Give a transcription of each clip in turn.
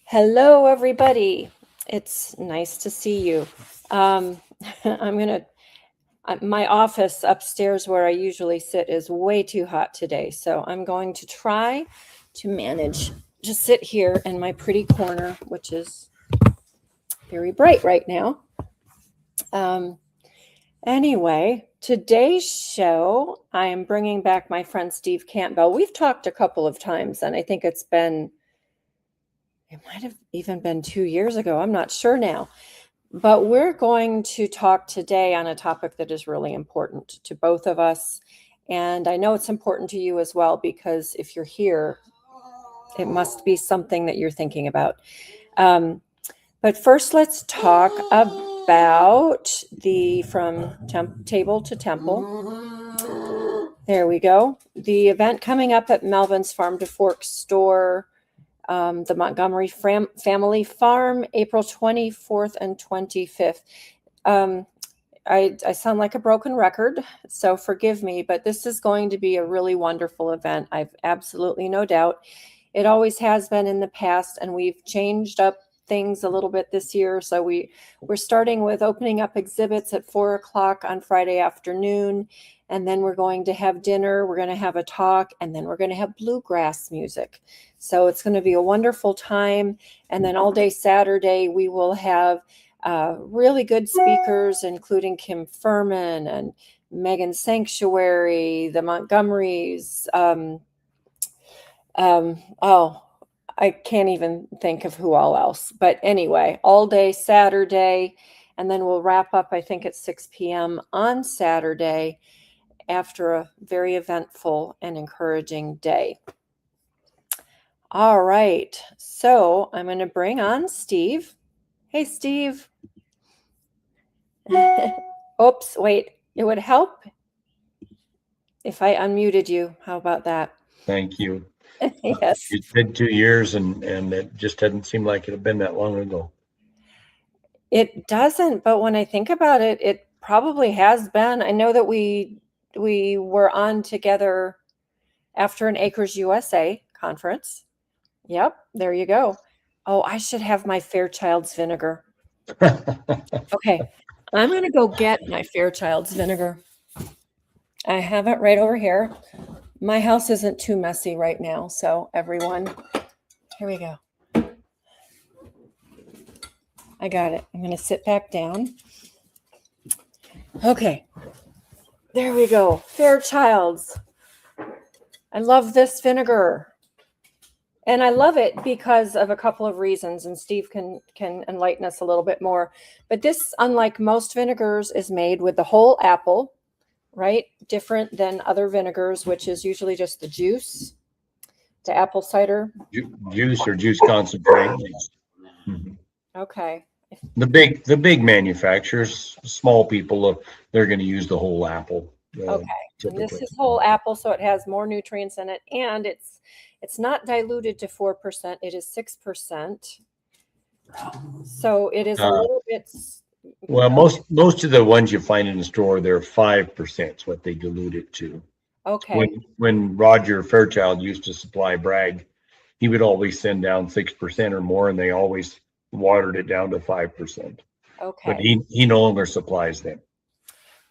Hello, everybody. It's nice to see you. My office upstairs where I usually sit is way too hot today. So I'm going to try to manage to sit here in my pretty corner, which is very bright right now. Anyway, today's show, I am bringing back my friend Steve Campbell. We've talked a couple of times, and I think it might have even been 2 years ago. I'm not sure now. But we're going to talk today on a topic that is really important to both of us. And I know it's important to you as well, because if you're here, it must be something that you're thinking about. But first, let's talk about from table to temple. There we go. The event coming up at Melvin's Farm to Fork store, the Montgomery Family Farm, April 24th and 25th. I sound like a broken record, so forgive me, but this is going to be a really wonderful event. I've absolutely no doubt. It always has been in the past, and we've changed up things a little bit this year. So we're starting with opening up exhibits at 4 o'clock on Friday afternoon. And then we're going to have dinner, we're going to have a talk, and then we're going to have bluegrass music. So it's going to be a wonderful time. And then all day Saturday, we will have really good speakers, including Kim Furman and Megan Sanctuary, the Montgomerys. I can't even think of who all else. But anyway, all day Saturday. And then we'll wrap up, I think, at 6 p.m. on Saturday, after a very eventful and encouraging day. All right, so I'm going to bring on Steve. Hey, Steve. Oops, wait, it would help if I unmuted you. How about that? Thank you. Yes. It's been 2 years, and it just doesn't seem like it had been that long ago. It doesn't, but when I think about it, it probably has been. I know that we were on together after an Acres USA conference. Yep, there you go. Oh, I should have my Fairchild's vinegar. Okay, I'm going to go get my Fairchild's vinegar. I have it right over here. My house isn't too messy right now, so everyone, here we go. I got it. I'm going to sit back down. Okay. There we go. Fairchild's. I love this vinegar. And I love it because of a couple of reasons, and Steve can enlighten us a little bit more. But this, unlike most vinegars, is made with the whole apple, right? Different than other vinegars, which is usually just the juice, the apple cider. Juice or juice concentrate. Mm-hmm. Okay. The big manufacturers, small people, they're going to use the whole apple. Okay. And this is whole apple, so it has more nutrients in it, and it's not diluted to 4%. It is 6%. So it is a little bit. Well, most of the ones you find in the store, they're 5%. What they dilute it to. Okay. When Roger Fairchild used to supply Bragg, he would always send down 6% or more, and they always watered it down to 5%. Okay. But he no longer supplies them.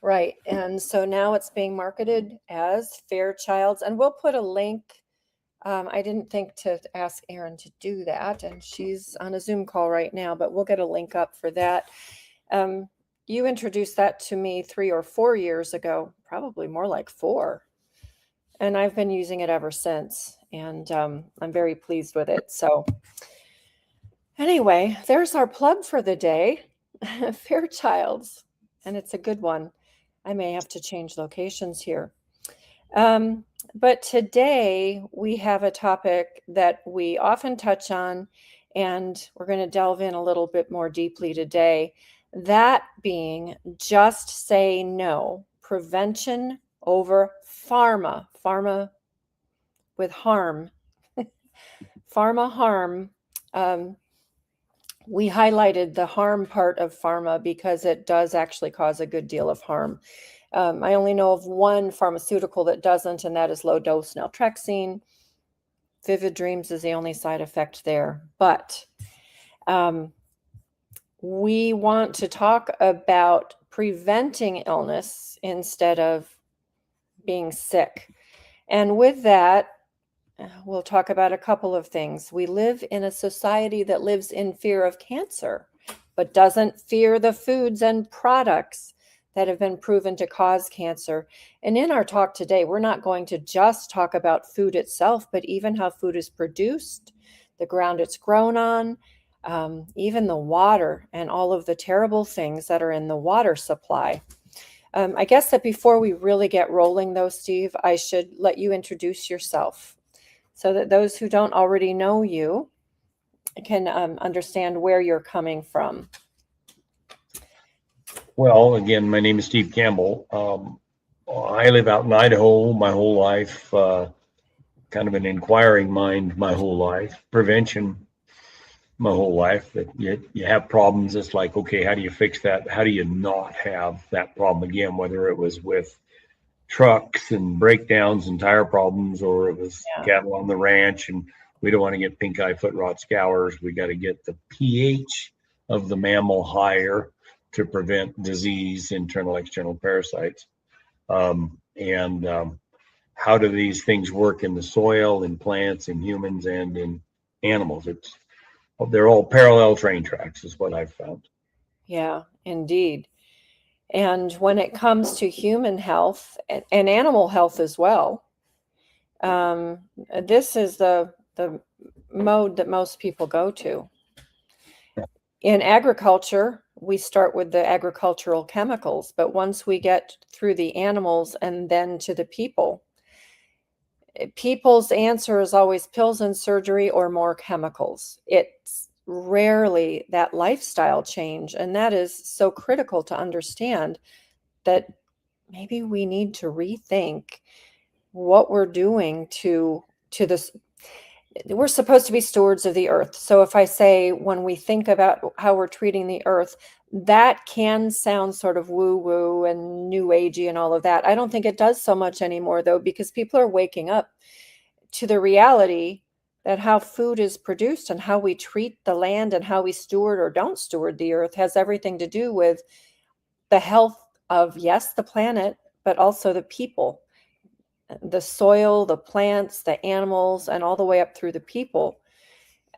Right. And so now it's being marketed as Fairchild's, and we'll put a link. I didn't think to ask Erin to do that, and she's on a Zoom call right now, but we'll get a link up for that. You introduced that to me 3 or 4 years ago, probably more like 4. And I've been using it ever since, and I'm very pleased with it. So anyway, there's our plug for the day, Fairchild's, and it's a good one. I may have to change locations here. But today we have a topic that we often touch on, and we're going to delve in a little bit more deeply today. That being just say no, prevention over pharma, pharma with harm, pharma harm. We highlighted the harm part of pharma because it does actually cause a good deal of harm. I only know of one pharmaceutical that doesn't, and that is low dose naltrexone. Vivid dreams is the only side effect there. But we want to talk about preventing illness instead of being sick. And with that, we'll talk about a couple of things. We live in a society that lives in fear of cancer, but doesn't fear the foods and products that have been proven to cause cancer. And in our talk today, we're not going to just talk about food itself, but even how food is produced, the ground it's grown on, even the water and all of the terrible things that are in the water supply. I guess that before we really get rolling, though, Steve, I should let you introduce yourself so that those who don't already know you can understand where you're coming from. Well, again, my name is Steve Campbell. I live out in Idaho my whole life, kind of an inquiring mind my whole life, prevention my whole life. That you have problems, it's like, okay, how do you fix that? How do you not have that problem again, whether it was with trucks and breakdowns and tire problems, or it was cattle on the ranch and we don't want to get pink eye, foot rot, scours. We got to get the pH of the mammal higher to prevent disease, internal, external parasites. How do these things work in the soil, in plants, in humans, and in animals? They're all parallel train tracks is what I've found. Yeah, indeed. And when it comes to human health and animal health as well, this is the mode that most people go to. In agriculture, we start with the agricultural chemicals, but once we get through the animals and then to the people, people's answer is always pills and surgery or more chemicals. It's rarely that lifestyle change, and that is so critical to understand that maybe we need to rethink what we're doing to this. We're supposed to be stewards of the earth. So if I say when we think about how we're treating the earth, that can sound sort of woo-woo and new agey and all of that. I don't think it does so much anymore, though, because people are waking up to the reality that how food is produced and how we treat the land and how we steward or don't steward the earth has everything to do with the health of, yes, the planet, but also the people, the soil, the plants, the animals, and all the way up through the people.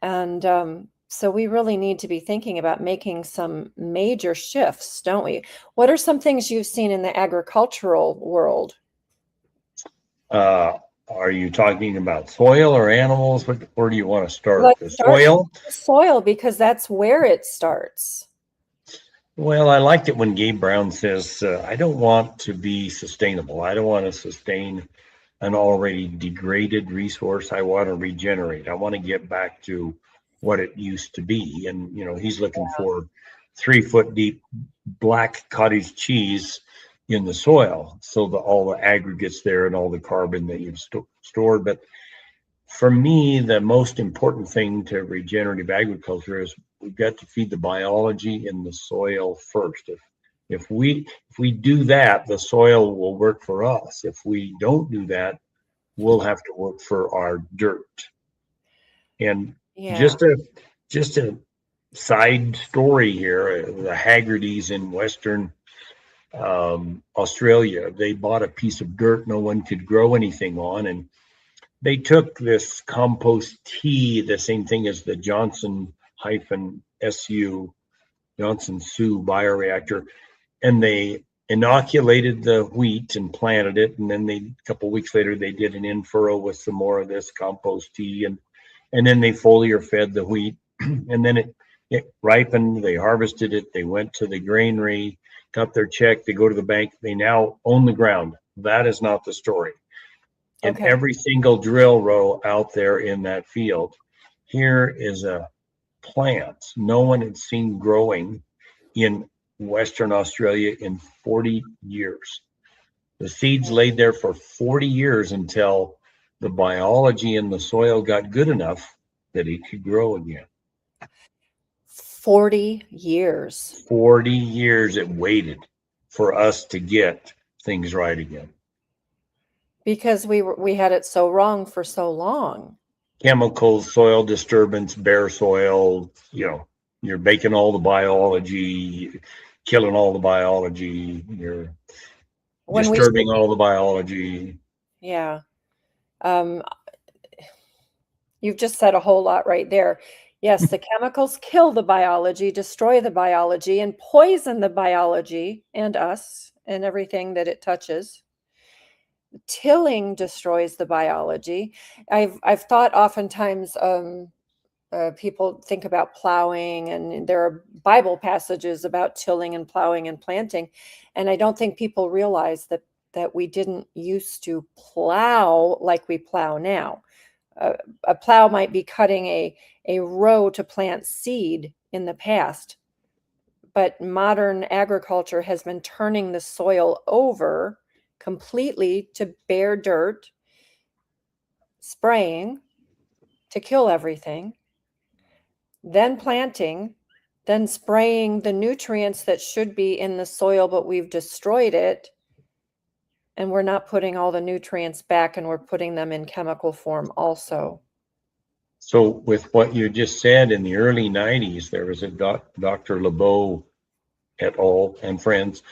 And so we really need to be thinking about making some major shifts, don't we? What are some things you've seen in the agricultural world? Are you talking about soil or animals? Where do you want to start? Let's The start soil? with the soil, because that's where it starts. Well, I liked it when Gabe Brown says, I don't want to be sustainable. I don't want to sustain an already degraded resource. I want to regenerate. I want to get back to what it used to be. And, he's looking for 3 foot deep black cottage cheese in the soil. So all the aggregates there and all the carbon that you've stored. But for me, the most important thing to regenerative agriculture is we've got to feed the biology in the soil first. If we do that, the soil will work for us. If we don't do that, we'll have to work for our dirt. And just a side story here, the Haggertys in Western Australia, they bought a piece of dirt no one could grow anything on, and they took this compost tea, the same thing as the Johnson-SU, Johnson-Su bioreactor, and they inoculated the wheat and planted it. And then a couple of weeks later, they did an in-furrow with some more of this compost tea, and then they foliar fed the wheat, and then it ripened. They harvested it. They went to the granary, got their check. They go to the bank. They now own the ground. That is not the story. And every single drill row out there in that field, here is a plant no one had seen growing in Western Australia in 40 years. The seeds laid there for 40 years until the biology in the soil got good enough that it could grow again. 40 years. 40 years it waited for us to get things right again. Because we had it so wrong for so long. Chemicals, soil disturbance, bare soil, you're baking all the biology, killing all the biology, you're When we disturbing all the biology. Yeah. Um, you've just said a whole lot right there. Yes, the chemicals kill the biology, destroy the biology, and poison the biology and us and everything that it touches. Tilling destroys the biology. I've thought oftentimes people think about plowing, and there are Bible passages about tilling and plowing and planting, and I don't think people realize that we didn't used to plow like we plow now. A plow might be cutting a row to plant seed in the past, but modern agriculture has been turning the soil over completely to bare dirt, spraying to kill everything, then planting, then spraying the nutrients that should be in the soil, but we've destroyed it. And we're not putting all the nutrients back, and we're putting them in chemical form also. So with what you just said, in the early 90s, there was a Dr. LeBeau et al. And friends.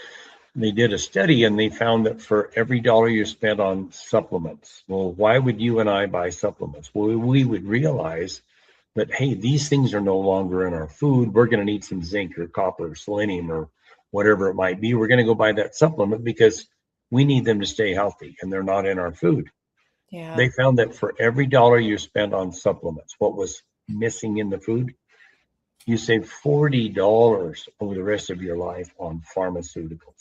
They did a study and they found that for every dollar you spent on supplements, well, why would you and I buy supplements? Well, we would realize that, hey, these things are no longer in our food. We're going to need some zinc or copper or selenium or whatever it might be. We're going to go buy that supplement because we need them to stay healthy and they're not in our food. Yeah. They found that for every dollar you spent on supplements, what was missing in the food, you save $40 over the rest of your life on pharmaceuticals.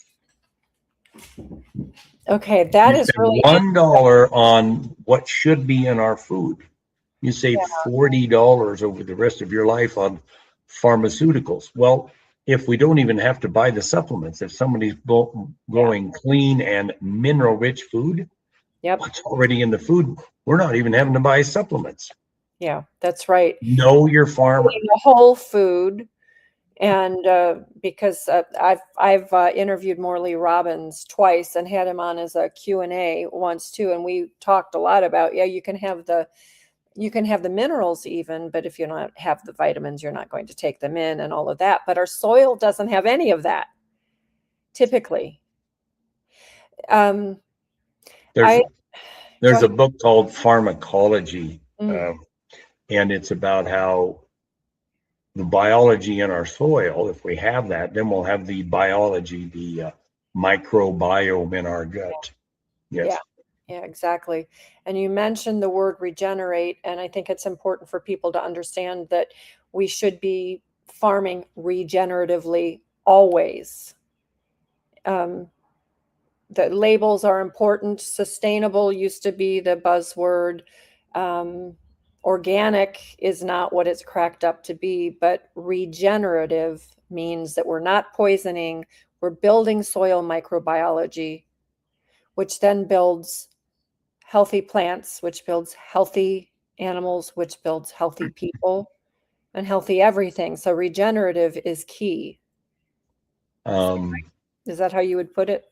Okay, that You is spend really $1 on what should be in our food. You save $40 over the rest of your life on pharmaceuticals. Well, if we don't even have to buy the supplements, if somebody's growing clean and mineral-rich food, what's already in the food, we're not even having to buy supplements. Yeah, that's right. Know your farmer. The whole food. And because I've interviewed Morley Robbins twice and had him on as a Q&A once too, and we talked a lot about, you can have the minerals even, but if you don't have the vitamins, you're not going to take them in and all of that. But our soil doesn't have any of that typically. There's a book called Pharmacology, and it's about how the biology in our soil, if we have that, then we'll have the biology, the microbiome in our gut. Yes. Yeah, exactly. And you mentioned the word regenerate, and I think it's important for people to understand that we should be farming regeneratively always. The labels are important. Sustainable used to be the buzzword. Organic is not what it's cracked up to be, but regenerative means that we're not poisoning, we're building soil microbiology, which then builds healthy plants, which builds healthy animals, which builds healthy people and healthy everything. So regenerative is key. Is that how you would put it?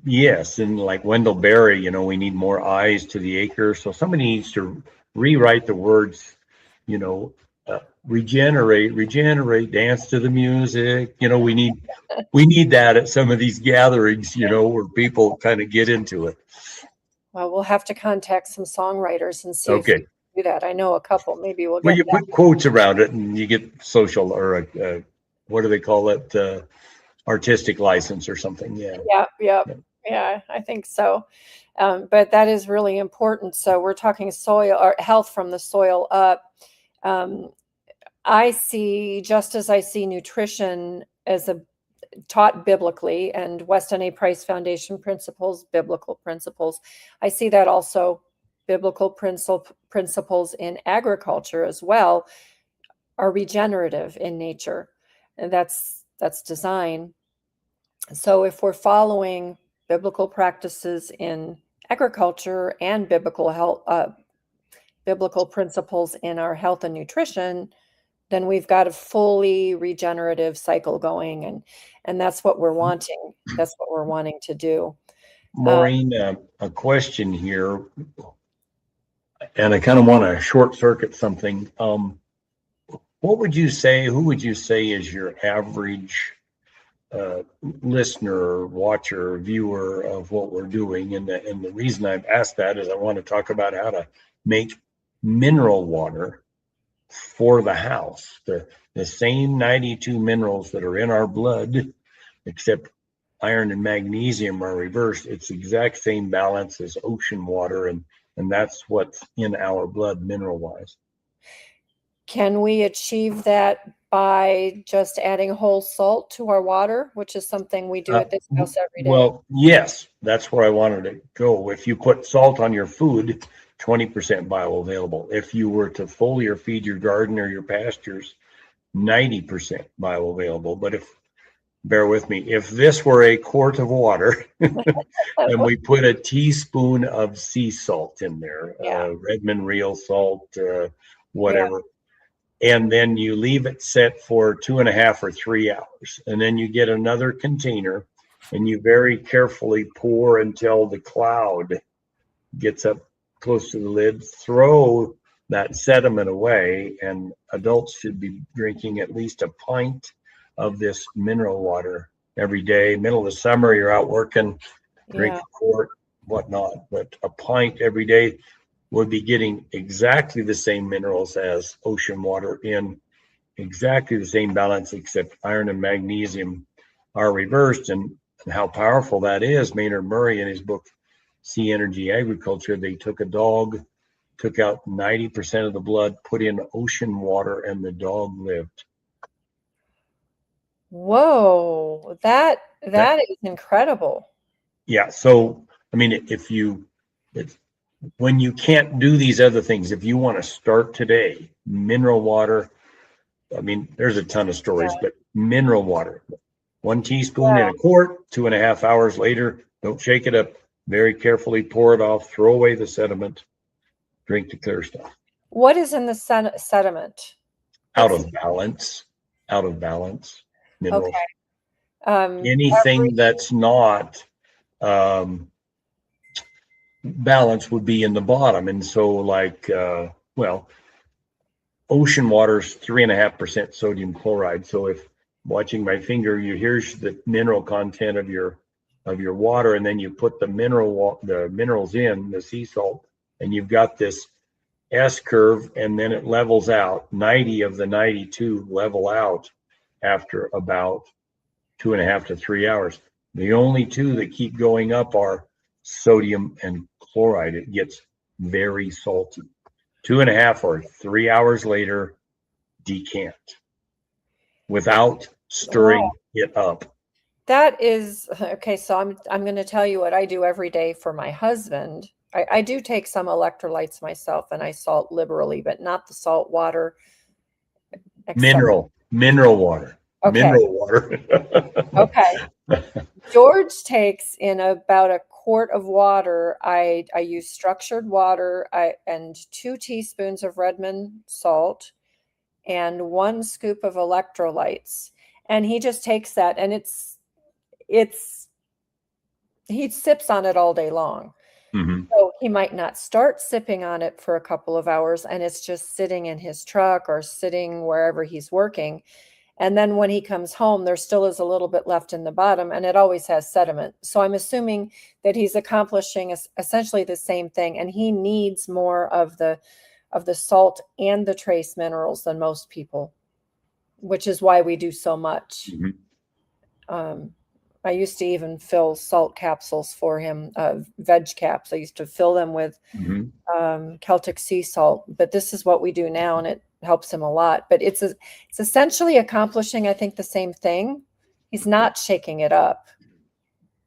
Yes, and like Wendell Berry, we need more eyes to the acre. So somebody needs to rewrite the words, regenerate, dance to the music. We need that at some of these gatherings, where people kind of get into it. Well, we'll have to contact some songwriters and see if Okay. we can do that. I know a couple. Maybe we'll get. Well, you put quotes around it, and you get social or what do they call it? Artistic license or something. Yeah, I think so. But that is really important. So we're talking soil or health from the soil up. I see, just as I see nutrition as taught biblically, and Weston A. Price Foundation principles, biblical principles, I see that also biblical principles in agriculture as well are regenerative in nature, and that's design. So if we're following biblical practices in agriculture and biblical principles in our health and nutrition, then we've got a fully regenerative cycle going, and that's what we're wanting. That's what we're wanting to do. Maureen, a question here, and I kind of want to short circuit something. What would you say, who would you say is your average listener, watcher, viewer of what we're doing? And the reason I've asked that is I want to talk about how to make mineral water for the house. The same 92 minerals that are in our blood, except iron and magnesium are reversed. It's the exact same balance as ocean water, and that's what's in our blood mineral wise. Can we achieve that by just adding whole salt to our water, which is something we do at this house every day? Well, yes, that's where I wanted to go. If you put salt on your food, 20% bioavailable. If you were to foliar feed your garden or your pastures, 90% bioavailable. But if, bear with me, if this were a quart of water and we put a teaspoon of sea salt in there, Yeah. Redmond real salt, whatever, and then you leave it set for 2.5 or 3 hours, and then you get another container and you very carefully pour until the cloud gets up close to the lid, throw that sediment away, and adults should be drinking at least a pint of this mineral water every day. Middle of the summer, you're out working, drink a quart, whatnot, but a pint every day would be getting exactly the same minerals as ocean water in exactly the same balance, except iron and magnesium are reversed. And how powerful that is, Maynard Murray in his book, Sea Energy Agriculture, they took a dog, took out 90% of the blood, put in ocean water, and the dog lived. Whoa, that is incredible. Yeah. So, I mean, when you can't do these other things, if you want to start today, mineral water, I mean, there's a ton of stories, but mineral water, 1 teaspoon in a quart, 2.5 hours later, don't shake it up, very carefully pour it off, throw away the sediment, drink the clear stuff. What is in the sediment? Out of balance minerals. Okay. Anything that's not balance would be in the bottom. And so like, ocean water's 3.5% sodium chloride. So if watching my finger, here's the mineral content of your water, and then you put the minerals in, the sea salt, and you've got this S curve, and then it levels out. 90 of the 92 level out after about 2.5 to 3 hours. The only two that keep going up are sodium and chloride. It gets very salty. 2.5 or 3 hours later, decant without stirring it up. That is okay. So I'm going to tell you what I do every day for my husband. I do take some electrolytes myself, and I salt liberally, but not the salt water. Mineral water. Okay. Mineral water. Okay. George takes in about a quart of water. I use structured water and 2 teaspoons of Redmond salt and 1 scoop of electrolytes. And he just takes that, and he sips on it all day long. Mm-hmm. So he might not start sipping on it for a couple of hours, and it's just sitting in his truck or sitting wherever he's working. And then when he comes home, there still is a little bit left in the bottom, and it always has sediment. So I'm assuming that he's accomplishing essentially the same thing, and he needs more of the salt and the trace minerals than most people, which is why we do so much. Mm-hmm. I used to even fill salt capsules for him, veg caps. I used to fill them with Celtic sea salt, but this is what we do now, and it helps him a lot. But it's essentially accomplishing, I think, the same thing. He's not shaking it up.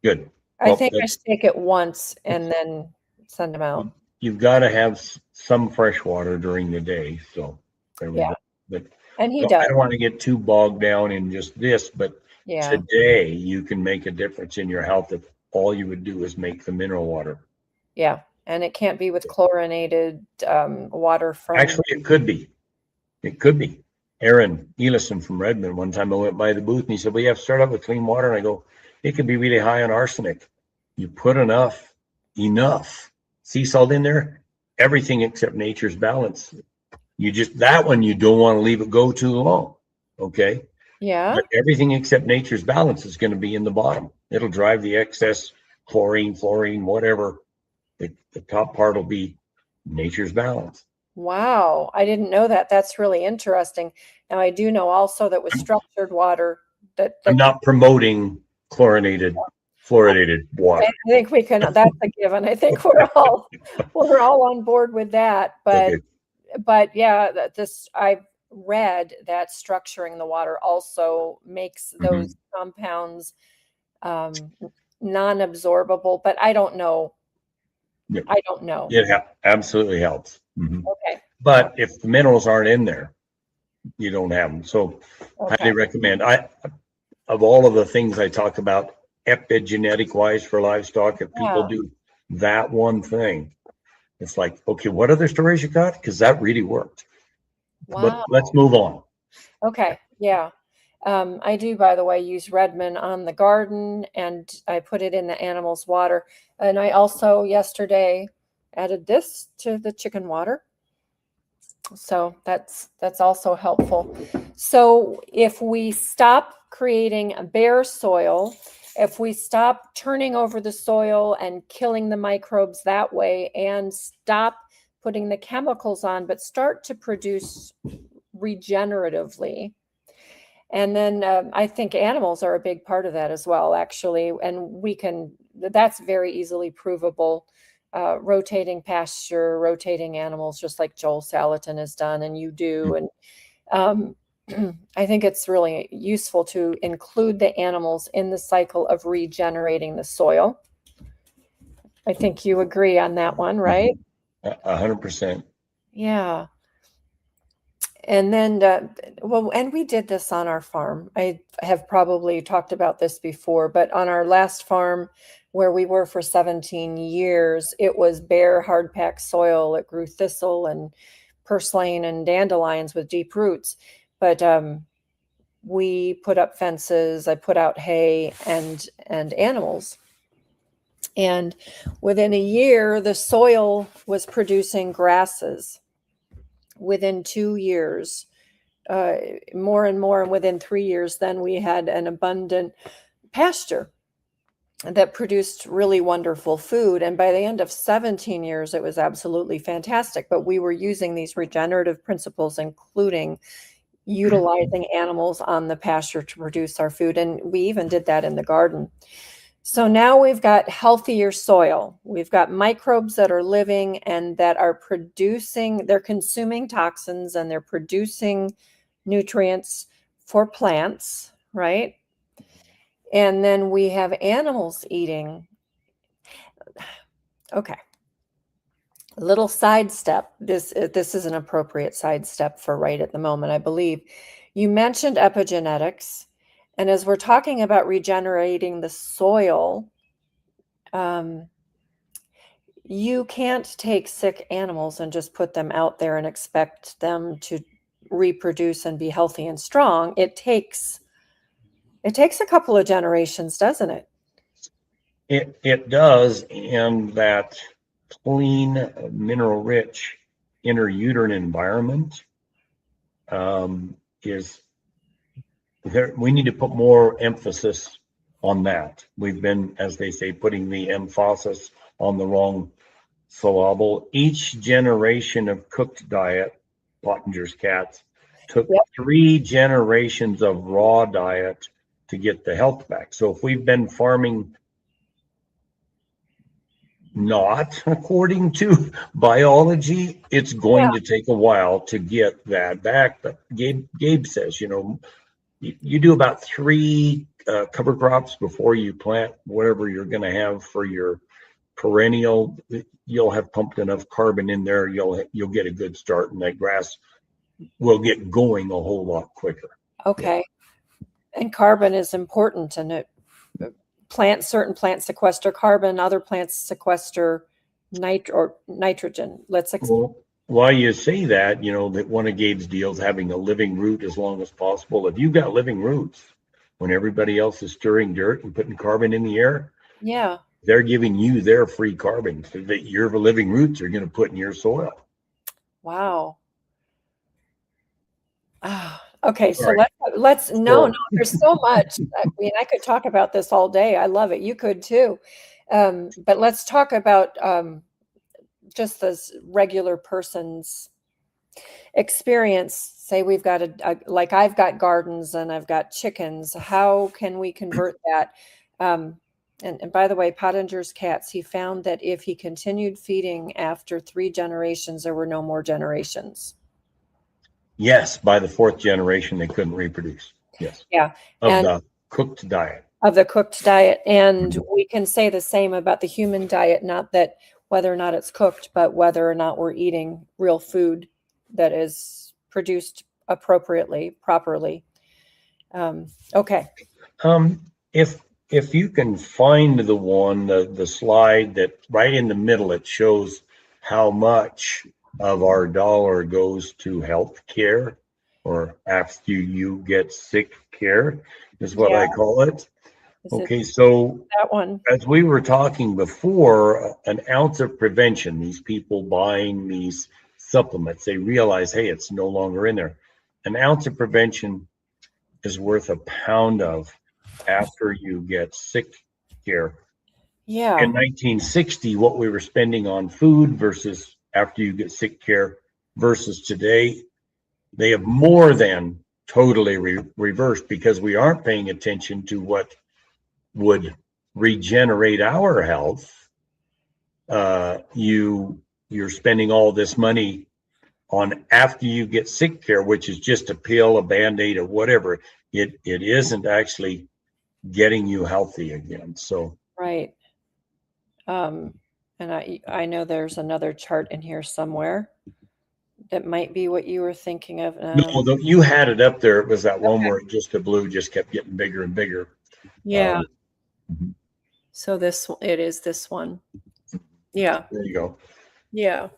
Good. I think I shake it once and then send him out. You've got to have some fresh water during the day. So there we go. But and he does. I don't want to get too bogged down in just this, but today you can make a difference in your health if all you would do is make the mineral water. Yeah. And it can't be with chlorinated water from. Actually, it could be. It could be. Aaron Elison from Redmond, one time I went by the booth and he said, well, you have to start out with clean water. And I go, it could be really high on arsenic. you put enough sea salt in there, everything except nature's balance. That one, you don't want to leave it go too long. Okay. Yeah. But everything except nature's balance is going to be in the bottom. It'll drive the excess chlorine, fluorine, whatever. The top part will be nature's balance. Wow. I didn't know that. That's really interesting. Now I do know also that with structured water I'm not promoting fluoridated water. I think we can, that's a given. I think we're all on board with that. But Okay. yeah, I've read that structuring the water also makes those compounds non-absorbable, but I don't know. Yeah. I don't know. It absolutely helps. Okay. But if the minerals aren't in there, you don't have them. So Okay. highly recommend. Of all of the things I talk about epigenetic wise for livestock, if people do that one thing, it's like, okay, what other stories you got? Because that really worked. Wow. But let's move on. Okay. Yeah. I do, by the way, use Redmond on the garden, and I put it in the animals' water. And I also yesterday added this to the chicken water. So that's also helpful. So if we stop creating a bare soil, if we stop turning over the soil and killing the microbes that way, and stop putting the chemicals on, but start to produce regeneratively. And then I think animals are a big part of that as well, actually. And that's very easily provable. Rotating pasture, rotating animals, just like Joel Salatin has done, and you do. And I think it's really useful to include the animals in the cycle of regenerating the soil. I think you agree on that one, right? 100%. Yeah. And then, and we did this on our farm. I have probably talked about this before, but on our last farm where we were for 17 years, it was bare, hard packed soil. It grew thistle and purslane and dandelions with deep roots. But we put up fences. I put out hay and animals. And within a year, the soil was producing grasses. Within 2 years, more and more, and within 3 years, then we had an abundant pasture that produced really wonderful food. And by the end of 17 years, it was absolutely fantastic. But we were using these regenerative principles, including utilizing animals on the pasture to produce our food. And we even did that in the garden. So now we've got healthier soil. We've got microbes that are living and that are they're consuming toxins and they're producing nutrients for plants, right? And then we have animals eating. Okay. A little sidestep. This is an appropriate sidestep for right at the moment, I believe. You mentioned epigenetics. And as we're talking about regenerating the soil, you can't take sick animals and just put them out there and expect them to reproduce and be healthy and strong. It takes a couple of generations, doesn't it? It does, and that clean, mineral-rich intrauterine environment is there. We need to put more emphasis on that. We've been, as they say, putting the emphasis on the wrong syllable. Each generation of cooked diet, Pottinger's cats, took 3 generations of raw diet to get the health back. So if we've been farming not according to biology, it's going to take a while to get that back. But Gabe says, you do about 3 cover crops before you plant whatever you're going to have for your perennial. You'll have pumped enough carbon in there. You'll get a good start, and that grass will get going a whole lot quicker. Okay. And carbon is important, and certain plants sequester carbon, other plants sequester nitrogen. Let's explore. Why you say that, that one of Gabe's deals, having a living root as long as possible. If you've got living roots, when everybody else is stirring dirt and putting carbon in the air, They're giving you their free carbon so that your living roots are going to put in your soil. Wow. Okay, so Right. let's no, there's so much. I mean, I could talk about this all day. I love it. You could too. But let's talk about just this regular person's experience. Say we've got like I've got gardens and I've got chickens. How can we convert that? And by the way, Pottinger's cats, he found that if he continued feeding after 3 generations, there were no more generations. Yes, by the 4th generation, they couldn't reproduce. Yes. Yeah. Of the cooked diet. Of the cooked diet. And we can say the same about the human diet, not that whether or not it's cooked, but whether or not we're eating real food that is produced appropriately, properly. Okay. If you can find the one, the slide that right in the middle, it shows how much of our dollar goes to health care, or after you get sick care, is what I call it. Okay, so that one, as we were talking before, an ounce of prevention, these people buying these supplements, they realize, hey, it's no longer in there. An ounce of prevention is worth a pound of after you get sick care. Yeah. In 1960, what we were spending on food versus after you get sick care versus today, they have more than totally reversed, because we aren't paying attention to what would regenerate our health. You're spending all this money on after you get sick care, which is just a pill, a Band-Aid, or whatever. It isn't actually getting you healthy again. So right. And I know there's another chart in here somewhere that might be what you were thinking of. no, you had it up there. It was that one where just the blue just kept getting bigger and bigger. Yeah. So it is this one. Yeah. There you go. Yeah.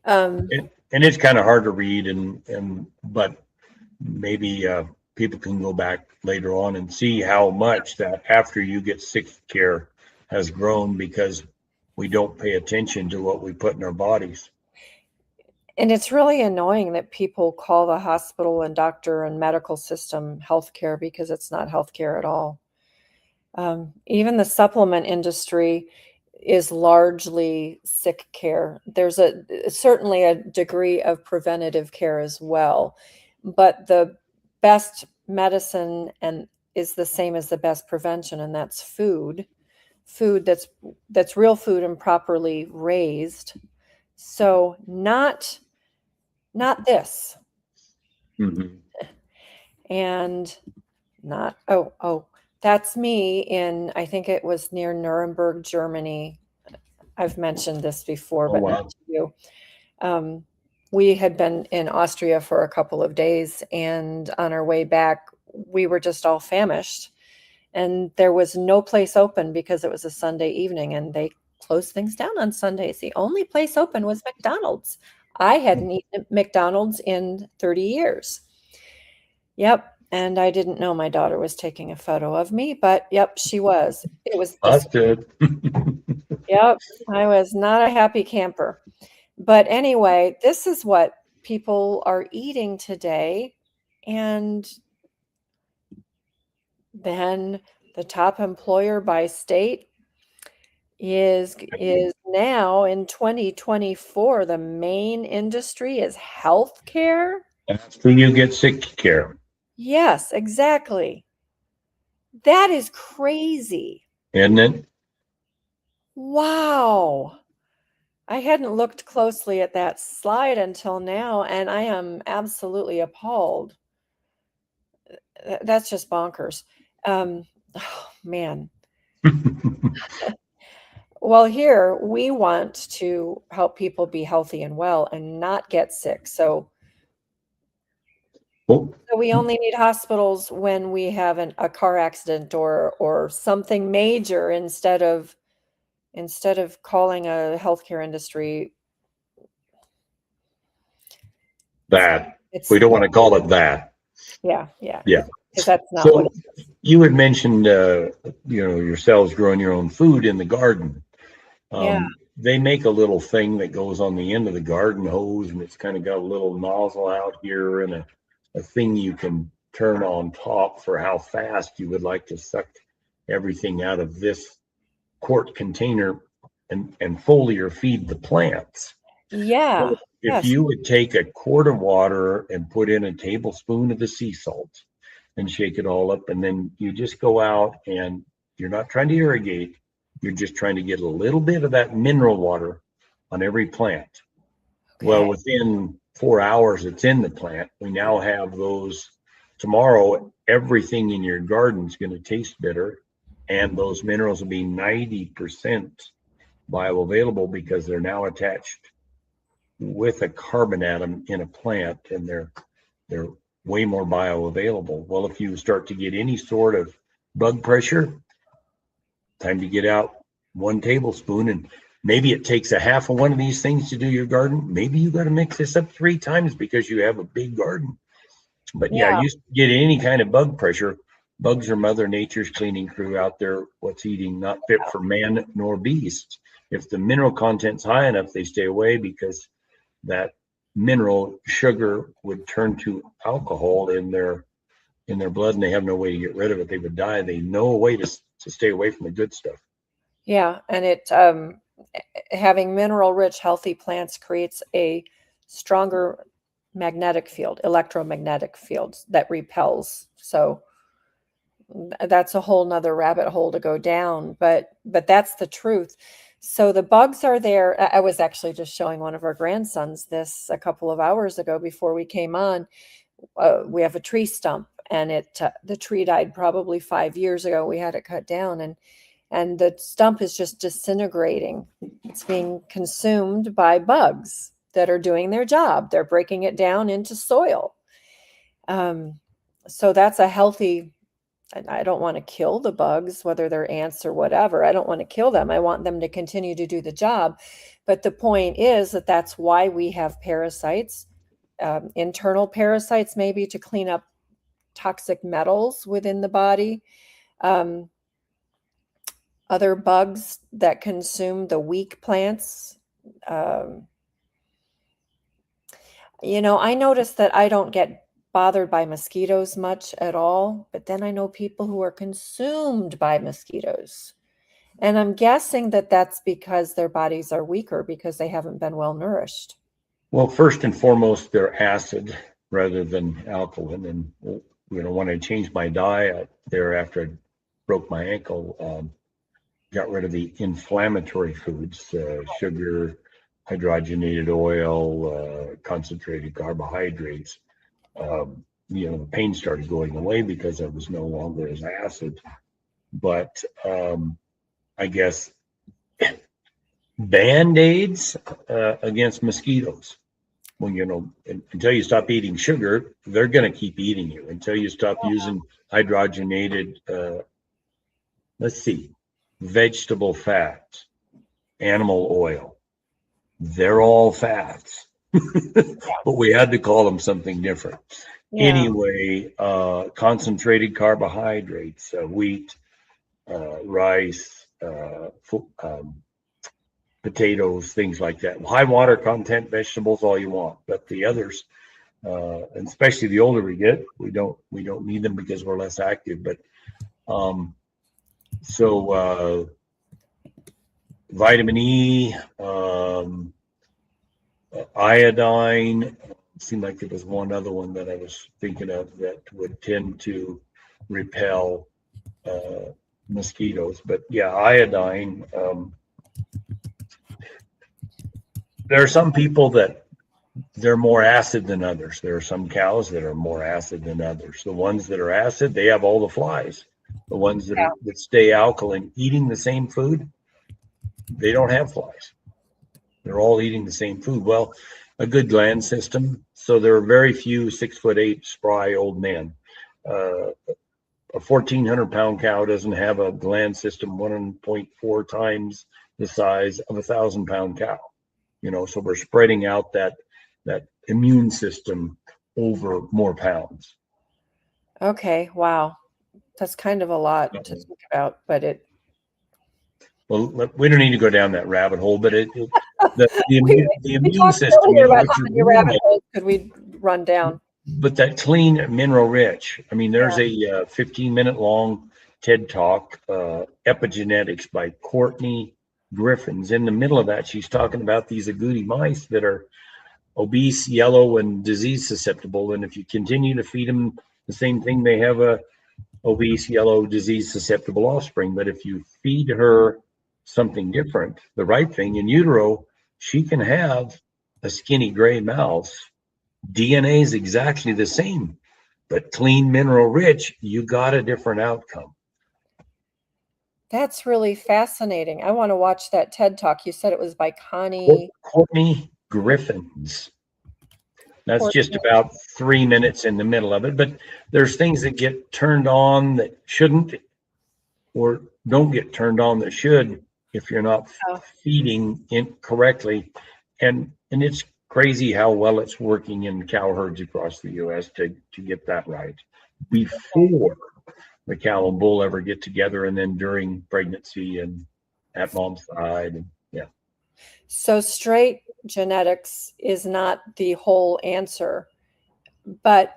And it's kind of hard to read, but maybe people can go back later on and see how much that after you get sick care has grown, because we don't pay attention to what we put in our bodies. And it's really annoying that people call the hospital and doctor and medical system healthcare, because it's not healthcare at all. Even the supplement industry is largely sick care. There's certainly a degree of preventative care as well, but the best medicine is the same as the best prevention, and that's food that's real food and properly raised. So not this. And not that's me in, I think it was near Nuremberg, Germany. I've mentioned this before, but not to you. We had been in Austria for a couple of days, and on our way back, we were just all famished, and there was no place open because it was a Sunday evening, and they closed things down on Sundays. The only place open was McDonald's. I hadn't eaten at McDonald's in 30 years. Yep. And I didn't know my daughter was taking a photo of me, but yep, she was. It was That's good. Yep. I was not a happy camper. But anyway, this is what people are eating today. And then the top employer by state is now in 2024, the main industry is healthcare. After you get sick care. Yes, exactly. That is crazy. Isn't it? Wow. I hadn't looked closely at that slide until now, and I am absolutely appalled. That's just bonkers. Oh, man. Well, here we want to help people be healthy and well and not get sick. So we only need hospitals when we have a car accident or something major, instead of calling a healthcare industry that. We don't want to call it that. Yeah. Yeah. Because that's not what it is. You had mentioned, yourselves growing your own food in the garden. Yeah. They make a little thing that goes on the end of the garden hose, and it's kind of got a little nozzle out here and a thing you can turn on top for how fast you would like to suck everything out of this quart container and foliar feed the plants. Yeah. Well, if Yes. you would take a quart of water and put in a tablespoon of the sea salt and shake it all up, and then you just go out and you're not trying to irrigate, you're just trying to get a little bit of that mineral water on every plant. Okay. Well, within 4 hours it's in the plant, we now have those. Tomorrow, everything in your garden is going to taste better, and those minerals will be 90% bioavailable because they're now attached with a carbon atom in a plant, and they're way more bioavailable. Well, if you start to get any sort of bug pressure, time to get out 1 tablespoon, and maybe it takes a half of one of these things to do your garden. Maybe you got to mix this up 3 times because you have a big garden. But yeah, Yeah. you get any kind of bug pressure. Bugs are Mother Nature's cleaning crew out there. What's eating not fit for man nor beast. If the mineral content's high enough, they stay away because that mineral sugar would turn to alcohol in their blood, and they have no way to get rid of it. They would die. They know a way to stay away from the good stuff. Yeah. And having mineral rich, healthy plants creates a stronger magnetic field, electromagnetic field that repels. So that's a whole nother rabbit hole to go down, but that's the truth. So the bugs are there. I was actually just showing one of our grandsons this a couple of hours ago before we came on. We have a tree stump, and the tree died probably 5 years ago. We had it cut down, and the stump is just disintegrating. It's being consumed by bugs that are doing their job. They're breaking it down into soil. Um, so that's a healthy. I don't want to kill the bugs, whether they're ants or whatever. I don't want to kill them. I want them to continue to do the job. But the point is that that's why we have parasites, internal parasites, maybe to clean up toxic metals within the body. Um, Other bugs that consume the weak plants. Um, I notice that I don't get bothered by mosquitoes much at all, but then I know people who are consumed by mosquitoes. And I'm guessing that that's because their bodies are weaker because they haven't been well nourished. Well, first and foremost, they're acid rather than alkaline. And when I changed my diet there after I broke my ankle, got rid of the inflammatory foods, sugar, hydrogenated oil, concentrated carbohydrates. The pain started going away because I was no longer as acid. But I guess Band-Aids against mosquitoes. Well, until you stop eating sugar, they're going to keep eating you. Until you stop using hydrogenated, vegetable fats, animal oil. They're all fats, but we had to call them something different. Yeah. Anyway, concentrated carbohydrates, wheat, rice, potatoes, things like that. High water content vegetables, all you want, but the others, and especially the older we get, we don't need them because we're less active. But so vitamin E, iodine. It seemed like there was one other one that I was thinking of that would tend to repel mosquitoes. But yeah, iodine. There are some people that they're more acid than others. There are some cows that are more acid than others. The ones that are acid, they have all the flies. The ones that stay alkaline, eating the same food, they don't have flies. They're all eating the same food. Well, a good gland system. So there are very few 6'8" spry old men. A 1,400-pound cow doesn't have a gland system 1.4 times the size of a 1,000-pound cow. So we're spreading out that immune system over more pounds. Okay. Wow. That's kind of a lot to think about, but Well, we don't need to go down that rabbit hole, but we, the we immune talked system, earlier about what how you're many doing, rabbit holes could we run down. but that clean, mineral rich. I mean, there's Yeah. a 15-minute long TED talk, epigenetics by Courtney Griffins. In the middle of that, she's talking about these agouti mice that are obese, yellow, and disease susceptible. And if you continue to feed them the same thing, they have a obese, yellow, disease susceptible offspring. But if you feed her something different, the right thing in utero, she can have a skinny gray mouse. DNA is exactly the same, but clean, mineral rich, you got a different outcome. That's really fascinating. I want to watch that TED Talk. You said it was by Connie. Courtney Griffins. That's just about 3 minutes in the middle of it, but there's things that get turned on that shouldn't, or don't get turned on that should, if you're not feeding it correctly. And it's crazy how well it's working in cow herds across the U.S. to get that right before the cow and bull ever get together, and then during pregnancy and at mom's side. And yeah. So straight genetics is not the whole answer, but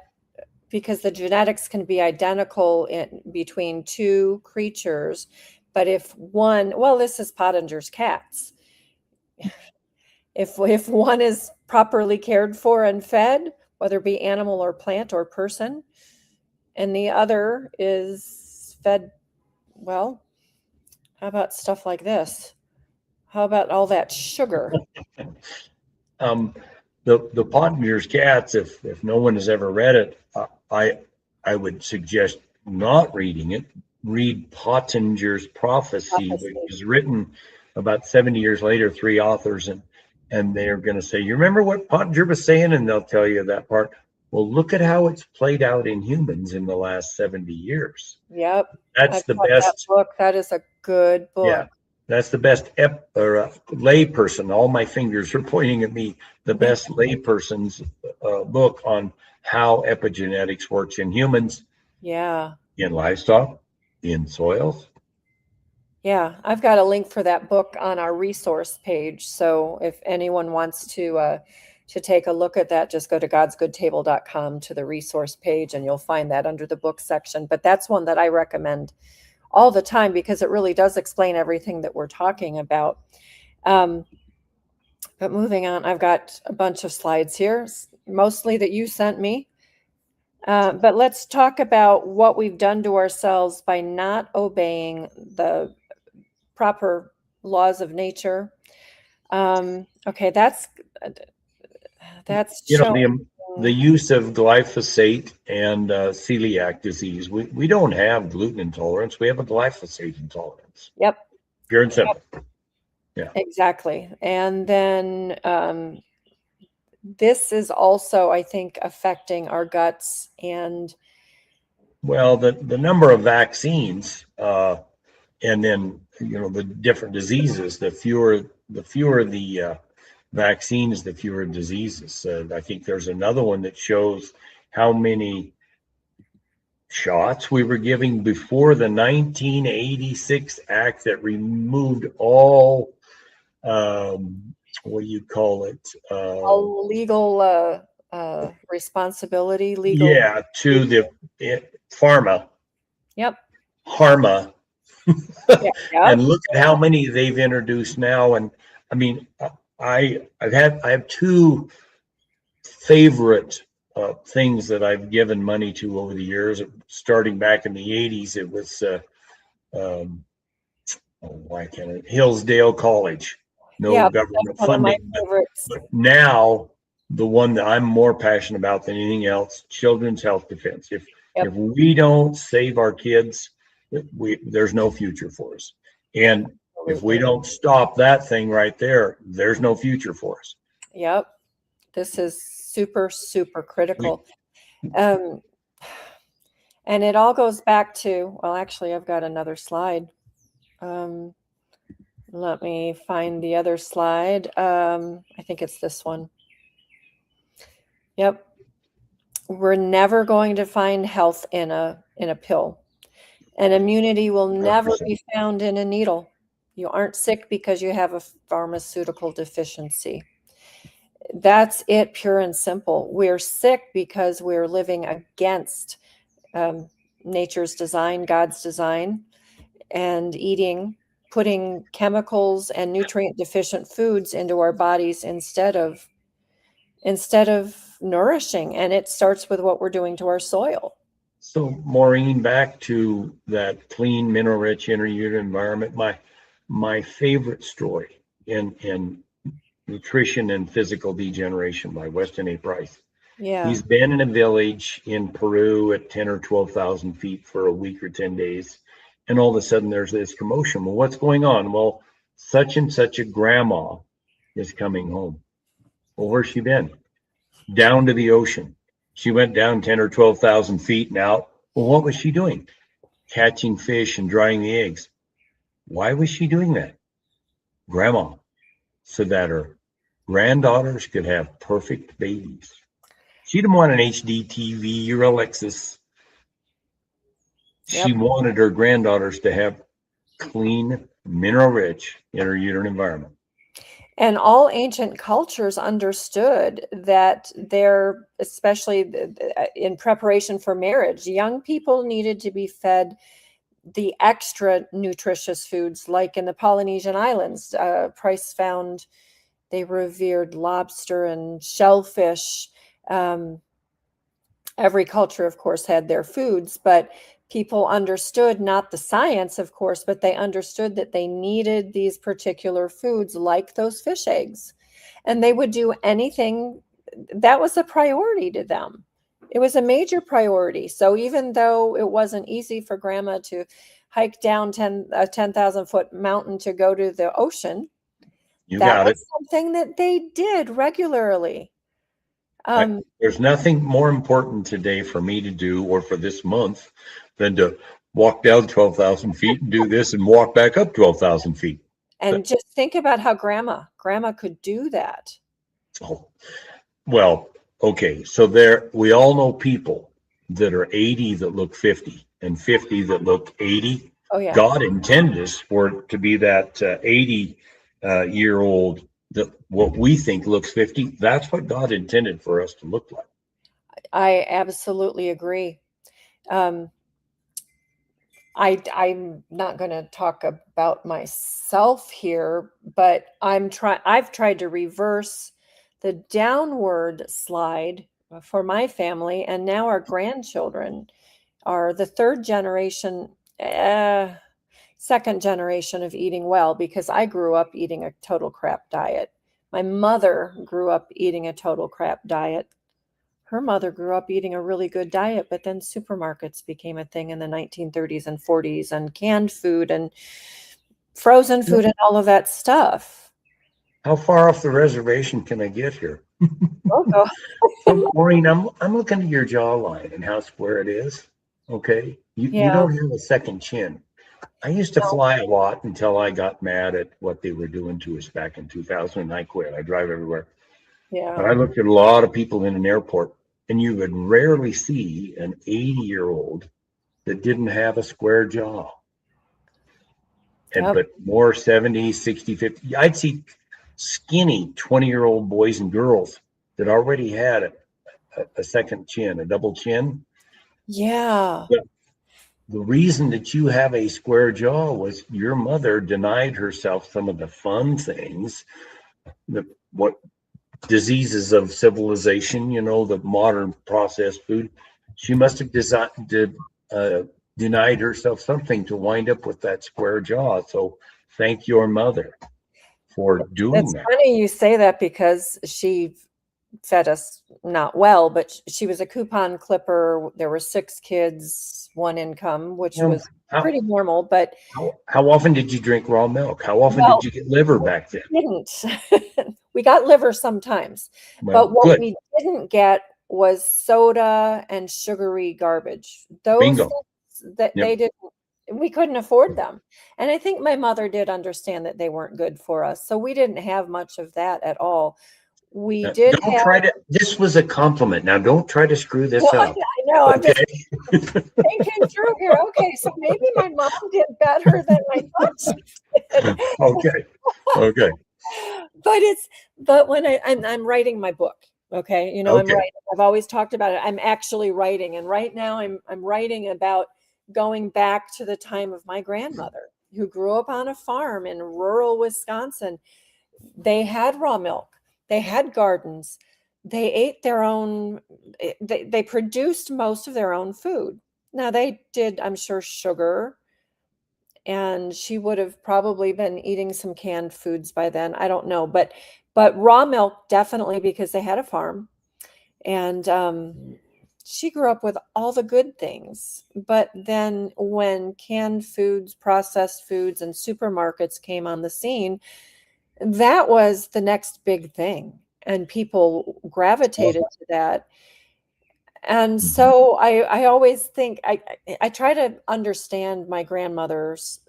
because the genetics can be identical in between two creatures, but if one, well, this is Pottinger's cats. If one is properly cared for and fed, whether it be animal or plant or person, and the other is fed, well, how about stuff like this? How about all that sugar? The Pottinger's Cats, if no one has ever read it, I would suggest not reading it. Read Pottinger's Prophecy, which was written about 70 years later, 3 authors, and they're going to say, you remember what Pottinger was saying? And they'll tell you that part. Well, look at how it's played out in humans in the last 70 years. Yep. That's the best book. That is a good book. Yeah, that's the best lay person. All my fingers are pointing at me. The best lay person's book on how epigenetics works in humans, Yeah. in livestock, in soils. Yeah, I've got a link for that book on our resource page. So if anyone wants to take a look at that, just go to godsgoodtable.com to the resource page, and you'll find that under the book section. But that's one that I recommend all the time because it really does explain everything that we're talking about. But moving on, I've got a bunch of slides here, mostly that you sent me. But let's talk about what we've done to ourselves by not obeying the proper laws of nature. Okay, that's the use of glyphosate and celiac disease. We don't have gluten intolerance. We have a glyphosate intolerance. Yep. Pure and simple. Yeah. Exactly. And then this is also, I think, affecting our guts and. Well, the number of vaccines and then the different diseases, the fewer the vaccines, the fewer diseases. I think there's another one that shows how many shots we were giving before the 1986 act that removed all what do you call it? All legal responsibility, legal. Yeah, to the pharma. Yep. pHARMa. Yeah. And look at how many they've introduced now. And I mean, I have 2 favorite things that I've given money to over the years. Starting back in the 80s, it was Hillsdale College. No government funding. But now the one that I'm more passionate about than anything else, Children's Health Defense. If we don't save our kids, there's no future for us. And if we don't stop that thing right there, there's no future for us. Yep. This is super, super critical. And it all goes back to, well, actually, I've got another slide. Let me find the other slide. I think it's this one. Yep. We're never going to find health in a pill. And immunity will never 100%. be found in a needle. You aren't sick because you have a pharmaceutical deficiency. That's it, pure and simple. We're sick because we're living against um, nature's design, God's design, and putting chemicals and nutrient deficient foods into our bodies instead of nourishing. And it starts with what we're doing to our soil. So, Maureen, back to that clean, mineral-rich inter-uterine environment. My favorite story in Nutrition and Physical Degeneration by Weston A. Price. Yeah. He's been in a village in Peru at 10 or 12,000 feet for a week or 10 days. And all of a sudden there's this commotion. Well, what's going on? Well, such and such a grandma is coming home. Well, where's she been? Down to the ocean. She went down 10 or 12,000 feet and out. Well, what was she doing? Catching fish and drying the eggs. Why was she doing that? Grandma, so that her granddaughters could have perfect babies. She didn't want an HD TV or a Lexus. She wanted her granddaughters to have clean, mineral-rich inter-uterine environment. And all ancient cultures understood that especially in preparation for marriage, young people needed to be fed the extra nutritious foods, like in the Polynesian Islands. Price found they revered lobster and shellfish. Every culture, of course, had their foods, but people understood not the science, of course, but they understood that they needed these particular foods like those fish eggs. And they would do anything that was a priority to them. It was a major priority. So even though it wasn't easy for grandma to hike down a 10,000 foot mountain to go to the ocean, that was something that they did regularly. There's nothing more important today for me to do, or for this month, than to walk down 12,000 feet and do this and walk back up 12,000 feet. And just think about how grandma could do that. Oh, well, okay. So we all know people that are 80 that look 50 and 50 that look 80. Oh, yeah. God intended us for it to be that 80-year-old that what we think looks 50. That's what God intended for us to look like. I absolutely agree. I'm not going to talk about myself here, but I've tried to reverse the downward slide for my family, and now our grandchildren are the second generation of eating well, because I grew up eating a total crap diet. My mother grew up eating a total crap diet. Her mother grew up eating a really good diet, but then supermarkets became a thing in the 1930s and 40s, and canned food and frozen food and all of that stuff. How far off the reservation can I get here? Oh, So, Maureen, I'm looking at your jawline and how square it is. Okay, you don't have a second chin. I used to fly a lot until I got mad at what they were doing to us back in 2000, and I quit. I drive everywhere. Yeah. But I looked at a lot of people in an airport, and you would rarely see an 80-year-old that didn't have a square jaw. But more 70, 60, 50. I'd see skinny 20-year-old boys and girls that already had a second chin, a double chin. Yeah. But the reason that you have a square jaw was your mother denied herself some of the fun things, what diseases of civilization, the modern processed food. She must have denied herself something to wind up with that square jaw. So thank your mother for doing that. It's funny you say that, because she fed us not well, but she was a coupon clipper. There were 6 kids, 1 income, which was pretty normal. But how often did you drink raw milk? How often did you get liver back then? We didn't. We got liver sometimes, but what we didn't get was soda and sugary garbage. Those Bingo. things that they didn't. We couldn't afford them. And I think my mother did understand that they weren't good for us. So we didn't have much of that at all. We did this was a compliment. Now don't try to screw this up. know, I'm just Okay. thinking through here. Okay, so maybe my mom did better than I thought she did. Okay. Okay. But when I'm writing my book, okay, I'm Okay. writing. I've always talked about it. I'm actually writing, and right now I'm writing about going back to the time of my grandmother who grew up on a farm in rural Wisconsin. They had raw milk, they had gardens, they ate their own, they produced most of their own food. Now they did, I'm sure, sugar, and she would have probably been eating some canned foods by then. I don't know, but raw milk definitely, because they had a farm, and she grew up with all the good things. But then when canned foods, processed foods, and supermarkets came on the scene, that was the next big thing, and people Well, gravitated to that. And mhm. so I always think I try to understand my grandmother's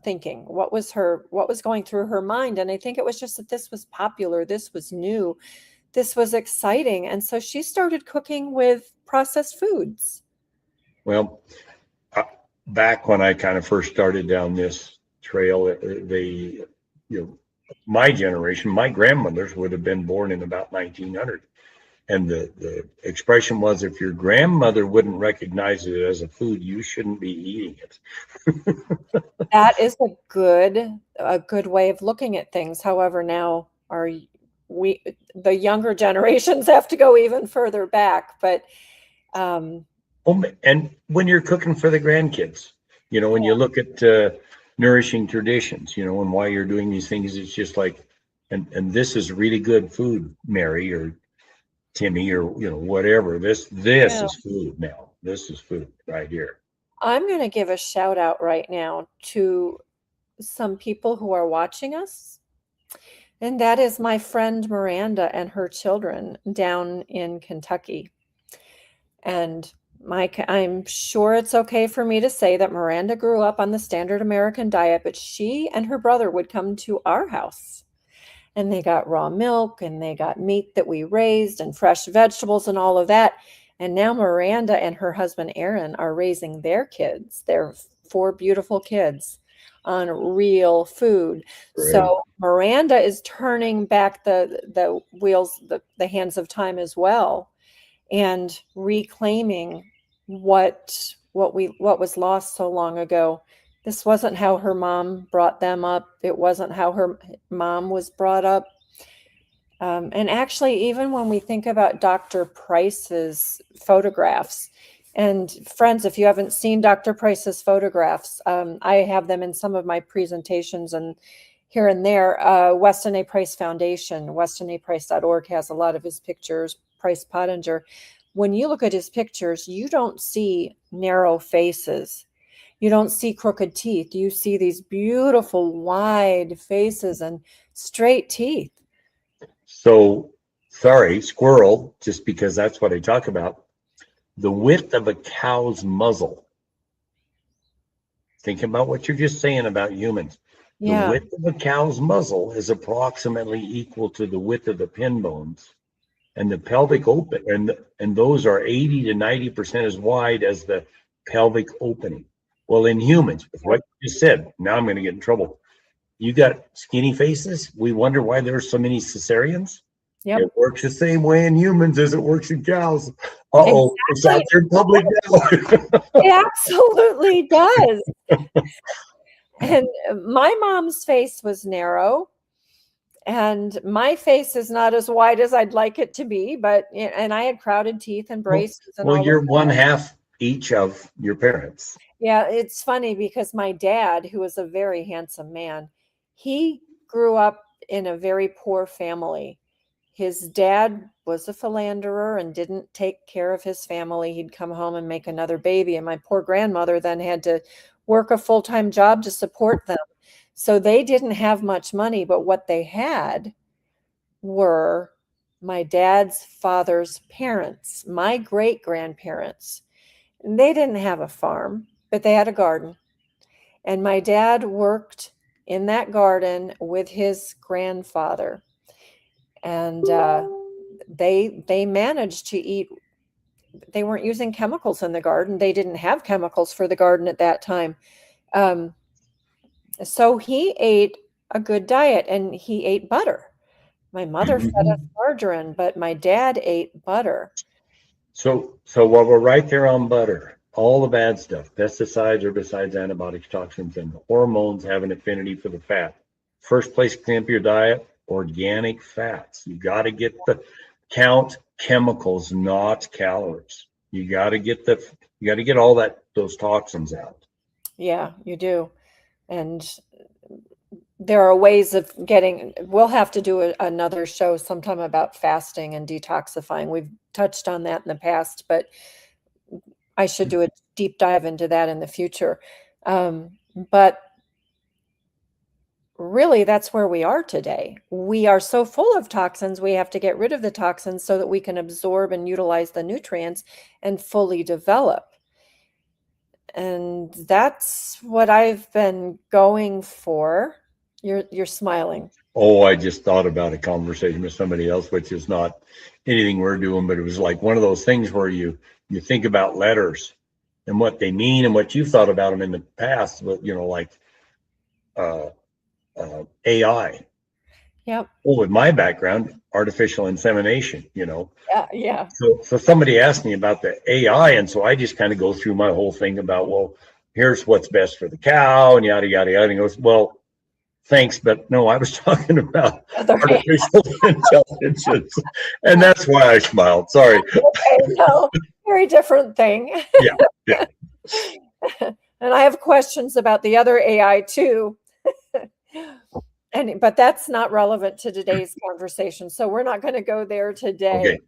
thinking. What was going through her mind? And I think it was just that this was popular, this was new, this was exciting, and so she started cooking with processed foods. Well, uh, back when I kind of first started down this trail, my generation, my grandmothers would have been born in about 1900. And the expression was, if your grandmother wouldn't recognize it as a food, you shouldn't be eating it. That is a good way of looking at things. However, now we the younger generations have to go even further back. But um, And when you're cooking for the grandkids, when you look at nourishing traditions, and why you're doing these things, it's just like, and this is really good food, Mary or Timmy or whatever. This yeah, is food now. This is food right here. I'm going to give a shout out right now to some people who are watching us, and that is my friend Miranda and her children down in Kentucky. And I'm sure it's okay for me to say that Miranda grew up on the standard American diet, but she and her brother would come to our house, and they got raw milk, and they got meat that we raised, and fresh vegetables, and all of that. And now Miranda and her husband Aaron are raising their kids, their four beautiful kids, on real food. Great. So Miranda is turning back the wheels, the hands of time as well, and reclaiming what was lost so long ago. This wasn't how her mom brought them up. It wasn't how her mom was brought up. And actually, even when we think about Dr. Price's photographs, and friends, if you haven't seen Dr. Price's photographs, I have them in some of my presentations and here and there. Weston A. Price Foundation, westonaprice.org, has a lot of his pictures. Price Pottinger. When you look at his pictures, you don't see narrow faces. You don't see crooked teeth. You see these beautiful wide faces and straight teeth. So, sorry, squirrel, just because that's what I talk about. The width of a cow's muzzle. Think about what you're just saying about humans. The Yeah. width of a cow's muzzle is approximately equal to the width of the pin bones, and the pelvic open, and those are 80 to 90% as wide as the pelvic opening. Well, in humans, with what you just said, now I'm going to get in trouble. You got skinny faces. We wonder why there's so many cesareans. Yep. It works the same way in humans as it works in cows. Uh-oh, it's out Exactly. there in public now. It absolutely does. And my mom's face was narrow, and my face is not as wide as I'd like it to be, and I had crowded teeth and well, braces and well, all of you're one that. half each of your parents. Yeah, it's funny because my dad, who was a very handsome man, he grew up in a very poor family. His dad was a philanderer and didn't take care of his family. He'd come home and make another baby, and my poor grandmother then had to work a full-time job to support them. So they didn't have much money, but what they had were my dad's father's parents, my great-grandparents. They didn't have a farm, but they had a garden. And my dad worked in that garden with his grandfather. And they managed to eat they weren't using chemicals in the garden. They didn't have chemicals for the garden at that time. So he ate a good diet, and he ate butter. My mother fed us Mhm. margarine, but my dad ate butter. So while we're right there on butter, all the bad stuff, pesticides, herbicides, antibiotics, toxins, and hormones have an affinity for the fat. First place to clean up your diet, organic fats. You got to get the count chemicals, not calories. You got to get all those toxins out. Yeah, you do. And there are ways of getting, we'll have to do another show sometime about fasting and detoxifying. We've touched on that in the past, but I should do a deep dive into that in the future. But really, that's where we are today. We are so full of toxins, we have to get rid of the toxins so that we can absorb and utilize the nutrients and fully develop. And that's what I've been going for. You're smiling. Oh, I just thought about a conversation with somebody else, which is not anything we're doing, but it was like one of those things where you think about letters and what they mean and what you've thought about them in the past, but like uh, AI. Yep. Well, with my background, artificial insemination, Yeah, yeah. So somebody asked me about the AI, and so I just kind of go through my whole thing about, well, here's what's best for the cow, and yada yada yada. And he goes, well, thanks, but no, I was talking about artificial intelligence, and that's why I smiled. Sorry. Okay, no, very different thing. Yeah, yeah. And I have questions about the other AI too. But that's not relevant to today's conversation, so we're not going to go there today. Okay.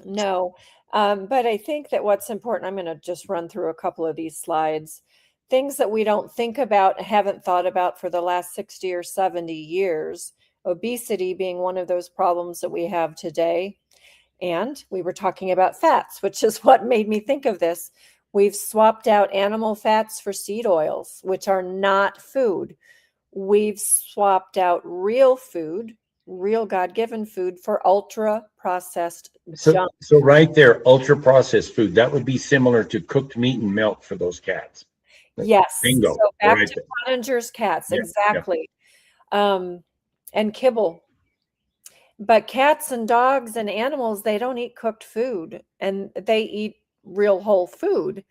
No. But I think that what's important, I'm going to just run through a couple of these slides. Things that we don't think about, haven't thought about for the last 60 or 70 years, obesity being one of those problems that we have today. And we were talking about fats, which is what made me think of this. We've swapped out animal fats for seed oils, which are not food. We've swapped out real food, real God-given food, for ultra-processed junk. So right there, ultra processed food, that would be similar to cooked meat and milk for those cats. Yes. Bingo. So back Right to there. Pottinger's cats. Yeah, Exactly. And kibble. But cats and dogs and animals, they don't eat cooked food, and they eat real whole food.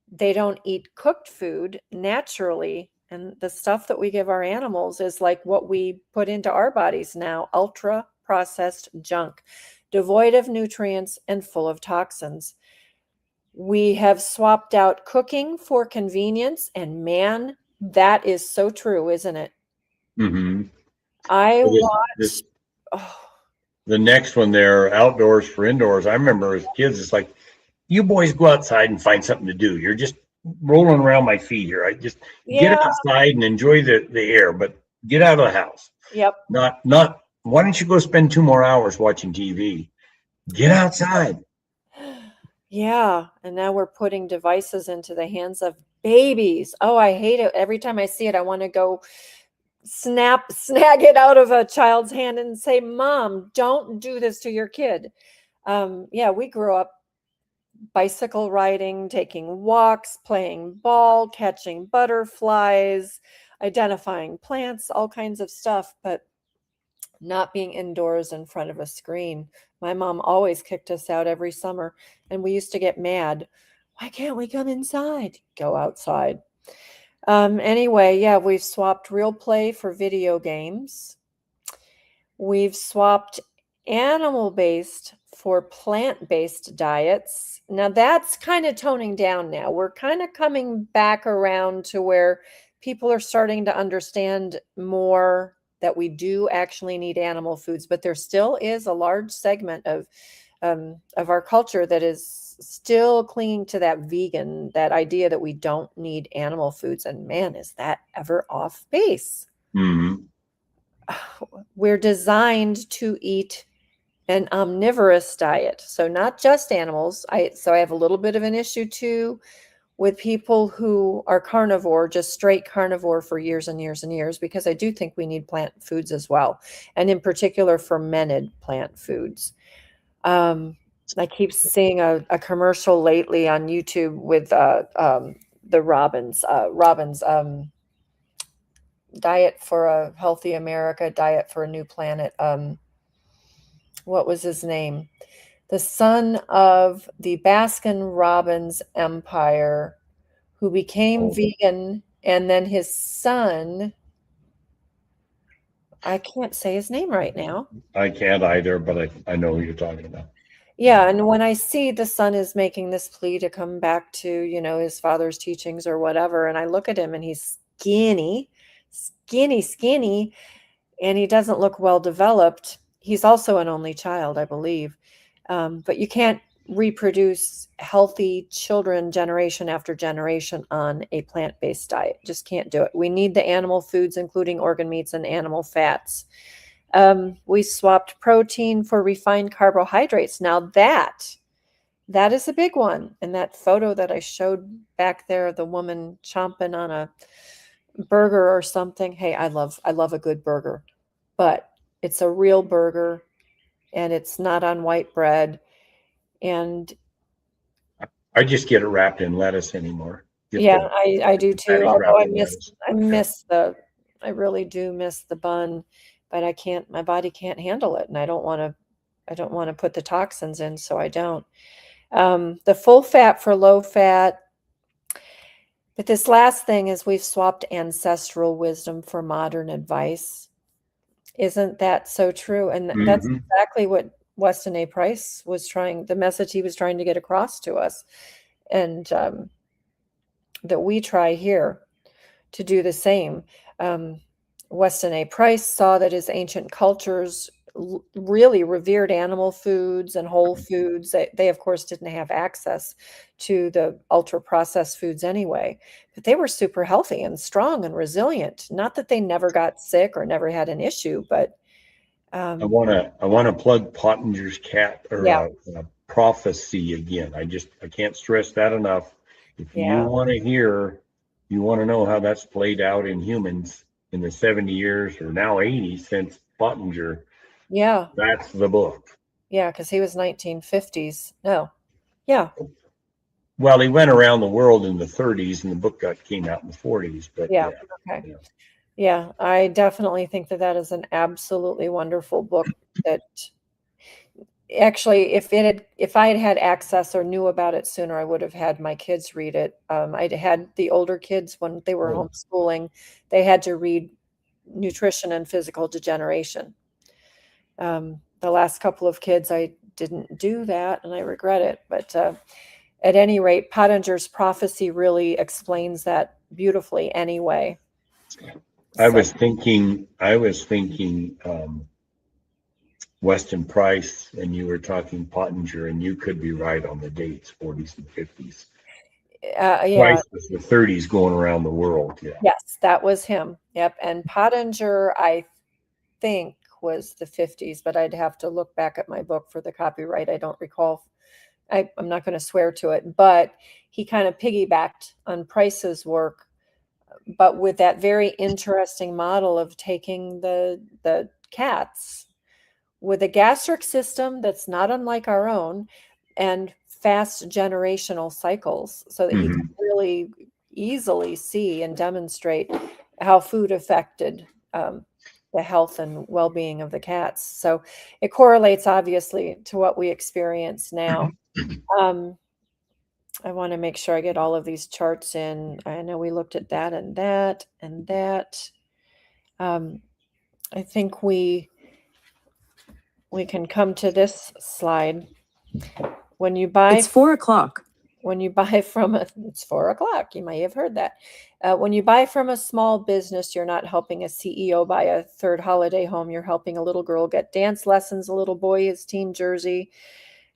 They don't eat cooked food naturally. And the stuff that we give our animals is like what we put into our bodies now, ultra processed junk, devoid of nutrients and full of toxins. We have swapped out cooking for convenience, and man, that is so true, isn't it? Mm-hmm. I So watch, oh, the next one there, outdoors for indoors. I remember as kids, it's like, you boys go outside and find something to do. You're just rolling around my feet here. I just get yeah, outside and enjoy the air, but get out of the house. yep. Not why don't you go spend 2 more hours watching TV? Get outside. Yeah, and now we're putting devices into the hands of babies. Oh, I hate it. Every time I see it, I want to go snag it out of a child's hand and say, Mom, don't do this to your kid. Yeah, we grew up bicycle riding, taking walks, playing ball, catching butterflies, identifying plants, all kinds of stuff, but not being indoors in front of a screen. My mom always kicked us out every summer, and we used to get mad. Why can't we come inside? Go outside. Anyway, yeah, we've swapped real play for video games. We've swapped animal-based for plant-based diets. Now that's kind of toning down now. We're kind of coming back around to where people are starting to understand more that we do actually need animal foods, but there still is a large segment of our culture that is still clinging to that vegan, that idea that we don't need animal foods. And man, is that ever off base? Mm-hmm. We're designed to eat an omnivorous diet, so not just animals. I have a little bit of an issue too with people who are carnivore, just straight carnivore for years and years and years, because I do think we need plant foods as well, and in particular fermented plant foods. I keep seeing a commercial lately on YouTube with the Robins Diet for a Healthy America, Diet for a New Planet. What was his name? The son of the Baskin Robbins empire, who became Oh, vegan, and then his son, I can't say his name right now. I can't either, but I know who you're talking about. Yeah, and when I see the son is making this plea to come back to, his father's teachings or whatever, and I look at him and he's skinny, skinny, skinny, and he doesn't look well developed. He's also an only child, I believe. But you can't reproduce healthy children generation after generation on a plant-based diet. Just can't do it. We need the animal foods, including organ meats and animal fats. We swapped protein for refined carbohydrates. Now that is a big one. And that photo that I showed back there, the woman chomping on a burger or something. Hey, I love a good burger, but it's a real burger and it's not on white bread. And I just get it wrapped in lettuce anymore. Get yeah, the I do too. patties Although wrapped in lettuce. Yeah. I really do miss the bun, but my body can't handle it. And I don't want to put the toxins in, so I don't. The full fat for low fat. But this last thing is we've swapped ancestral wisdom for modern advice. Isn't that so true? And that's Hmm. exactly what Weston A. Price the message he was trying to get across to us. And that we try here to do the same. Um, Weston A. Price saw that his ancient cultures really revered animal foods and whole foods. They, of course, didn't have access to the ultra processed foods anyway, but they were super healthy and strong and resilient. Not that they never got sick or never had an issue, but I um, want to plug Pottinger's cat or yeah, prophecy again. I can't stress that enough. If you yeah, want to hear, you want to know how that's played out in humans in the 70 years or now 80 since Pottinger, yeah, that's the book. yeah, because he was 1950s. No, yeah, Well, he went around the world in the 30s, and the book came out in the 40s. But yeah, yeah, okay. yeah. Yeah, I definitely think that that is an absolutely wonderful book that actually if I had had access or knew about it sooner, I would have had my kids read it. I'd had the older kids when they were Oh, homeschooling, they had to read Nutrition and Physical Degeneration. The last couple of kids, I didn't do that and I regret it. But at any rate, Pottinger's prophecy really explains that beautifully anyway. So I was thinking Weston Price, and you were talking Pottinger, and you could be right on the dates, 40s and 50s. yeah, Price was the 30s going around the world. Yeah. yes, that was him. Yep. And Pottinger, I think, was the 50s, but I'd have to look back at my book for the copyright. I don't recall. I'm not going to swear to it, but he kind of piggybacked on Price's work, but with that very interesting model of taking the cats with a gastric system that's not unlike our own and fast generational cycles so that he could Hmm. really easily see and demonstrate how food affected the health and well-being of the cats. So it correlates obviously to what we experience now. Um, I want to make sure I get all of these charts in. I know we looked at that and that and that. Um, I think we can come to this slide. When you buy It's 4 o'clock. when you buy from it's 4 o'clock. You may have heard that. When you buy from a small business, you're not helping a CEO buy a third holiday home. You're helping a little girl get dance lessons, a little boy his team jersey,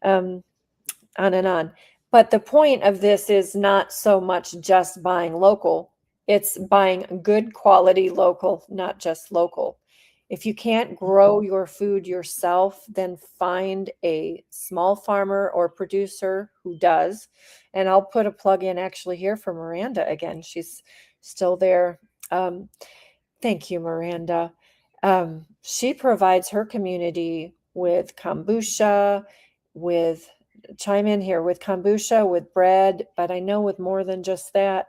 um, on and on. But the point of this is not so much just buying local. It's buying good quality local, not just local. If you can't grow your food yourself, then find a small farmer or producer who does. And I'll put a plug in actually here for Miranda again. She's still there. Um, Thank you, Miranda. She provides her community with kombucha, with chime in here with kombucha, with bread, but I know with more than just that.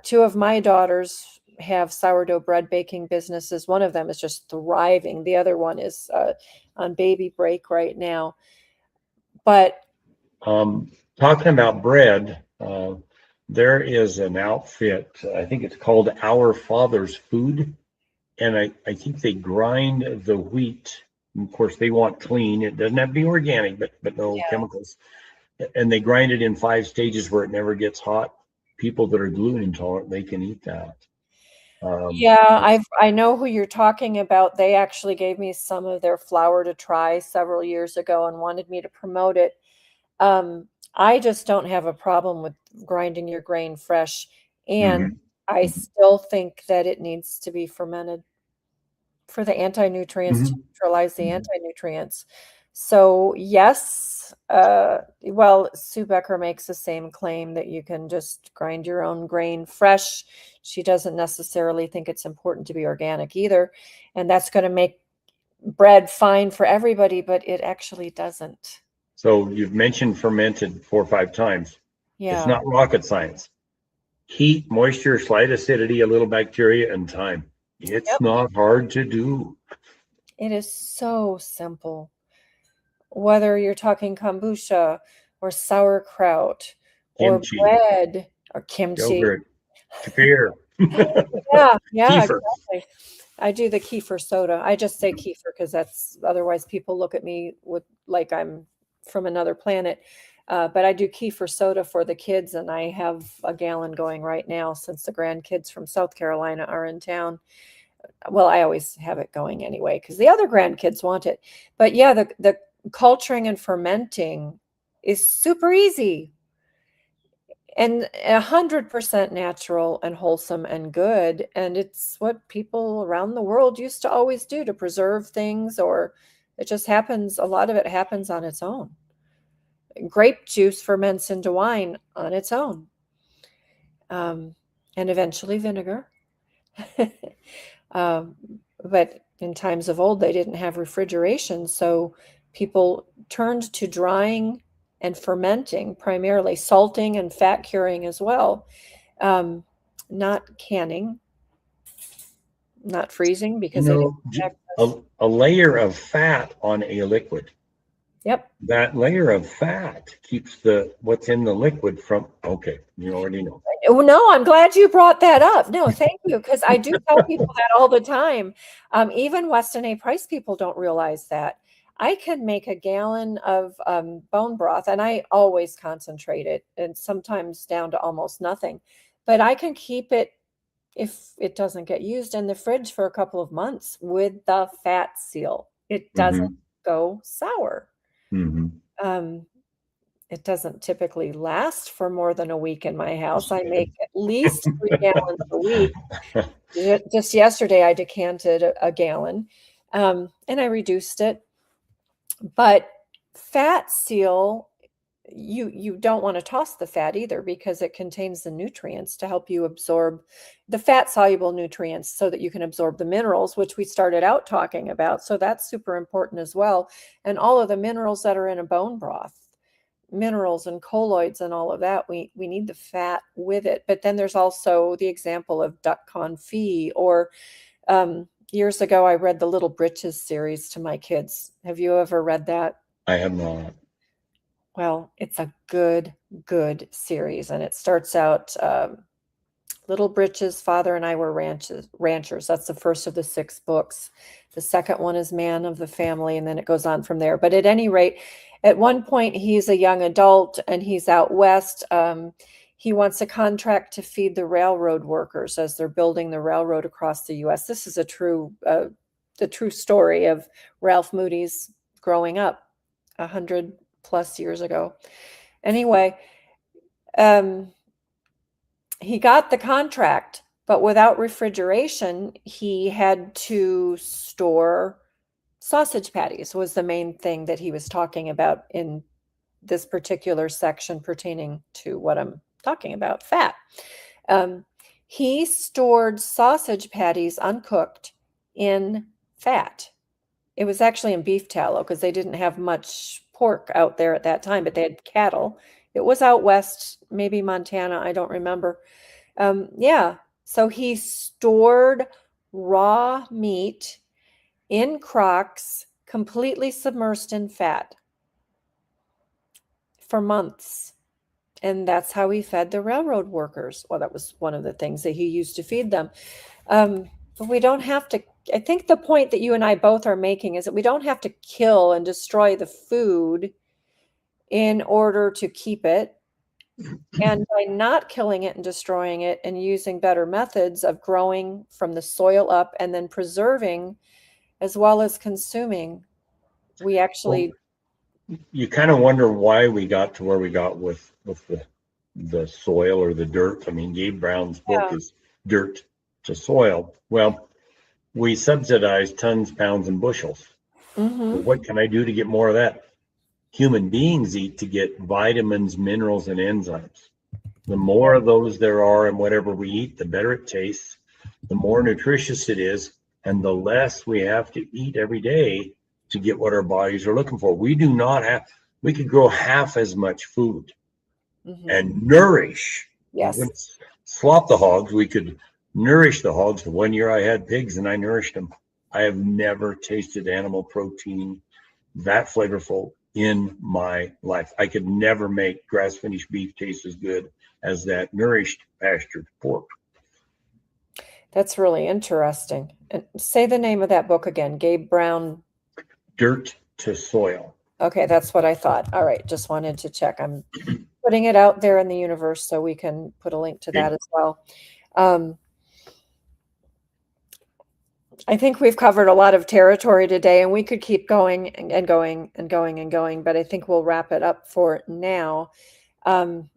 Two of my daughters have sourdough bread baking businesses. One of them is just thriving. The other one is on baby break right now. But Talking about bread, there is an outfit, I think it's called Our Father's Food, and I think they grind the wheat. Of course, they want clean. It doesn't have to be organic, but no yeah, chemicals. And they grind it in 5 stages where it never gets hot. People that are gluten intolerant, they can eat that. I know who you're talking about. They actually gave me some of their flour to try several years ago and wanted me to promote it. I just don't have a problem with grinding your grain fresh, and Mhm, I mhm, still think that it needs to be fermented for the anti-nutrients to mhm, neutralize the mhm. anti-nutrients. So yes, well, Sue Becker makes the same claim that you can just grind your own grain fresh. She doesn't necessarily think it's important to be organic either, and that's going to make bread fine for everybody, but it actually doesn't. So you've mentioned fermented 4 or 5 times. It's Yeah. not rocket science. Heat, moisture, slight acidity, a little bacteria, and time. It's Yep. not hard to do. It is so simple. Whether you're talking kombucha or sauerkraut or Kimchi, bread or kimchi. yogurt, kefir, Yeah, yeah, kefir. exactly. I do the kefir soda. I just say kefir because that's otherwise people look at me with like I'm from another planet. But I do kefir soda for the kids, and I have a gallon going right now since the grandkids from South Carolina are in town. Well, I always have it going anyway because the other grandkids want it. But yeah, the culturing and fermenting is super easy and 100% natural and wholesome and good. And it's what people around the world used to always do to preserve things, or it just happens. A lot of it happens on its own. Grape juice ferments into wine on its own, um, and eventually vinegar. Um, but in times of old, they didn't have refrigeration. So people turned to drying and fermenting, primarily salting and fat curing as well. Um, Not canning, not freezing You because they didn't know, have access. a layer of fat on a liquid. Yep. That layer of fat keeps the what's in the liquid from. Okay, you already know. Oh, no, I'm glad you brought that up. No, thank you, because I do tell people that all the time. Even Weston A. Price people don't realize that. I can make a gallon of bone broth, and I always concentrate it, and sometimes down to almost nothing. But I can keep it, if it doesn't get used, in the fridge for a couple of months with the fat seal. It doesn't Hmm. go sour. Hmm. Um, it doesn't typically last for more than a week in my house. I make at least 3 gallons a week. Just yesterday, I decanted a gallon, and I reduced it. But fat seal, you don't want to toss the fat either because it contains the nutrients to help you absorb the fat soluble nutrients so that you can absorb the minerals, which we started out talking about. So that's super important as well. And all of the minerals that are in a bone broth, minerals and colloids and all of that, we need the fat with it. But then there's also the example of duck confit, or years ago I read the Little Britches series to my kids. Have you ever read that? I have not. Well, it's a good series, and it starts out, Little Britches, Father and I were ranchers. That's the first of the 6 books. The second one is Man of the Family, and then it goes on from there. But at any rate, at one point, he's a young adult and he's out west. He wants a contract to feed the railroad workers as they're building the railroad across the U.S. This is the true story of Ralph Moody's growing up 100+ years ago. Anyway, um, he got the contract, but without refrigeration, he had to store sausage patties was the main thing that he was talking about in this particular section pertaining to what I'm talking about, fat. Um, he stored sausage patties uncooked in fat. It was actually in beef tallow because they didn't have much pork out there at that time, but they had cattle. It was out west, maybe Montana, I don't remember. Yeah, so he stored raw meat in crocks, completely submersed in fat for months. And that's how he fed the railroad workers. Well, that was one of the things that he used to feed them. But we don't have to, I think the point that you and I both are making is that we don't have to kill and destroy the food in order to keep it. And by not killing it and destroying it and using better methods of growing from the soil up and then preserving as well as consuming, we actually. Well, you kind of wonder why we got to where we got with the soil or the dirt. I mean, Gabe Brown's book is Dirt to Soil. Well, we subsidize tons, pounds, and bushels. Well, what can I do to get more of that? Human beings eat to get vitamins, minerals, and enzymes. The more of those there are in whatever we eat, the better it tastes, the more nutritious it is, and the less we have to eat every day to get what our bodies are looking for. We could grow half as much food and nourish. Yes. We wouldn't slop the hogs. We could nourish the hogs. The 1 year I had pigs and I nourished them. I have never tasted animal protein that flavorful in my life. I could never make grass-finished beef taste as good as that nourished pastured pork. That's really interesting. And say the name of that book again, Gabe Brown. Dirt to Soil. Okay, that's what I thought. All right, just wanted to check. I'm putting it out there in the universe so we can put a link to that as well. I think we've covered a lot of territory today, and we could keep going and going and going and going, but I think we'll wrap it up for now. But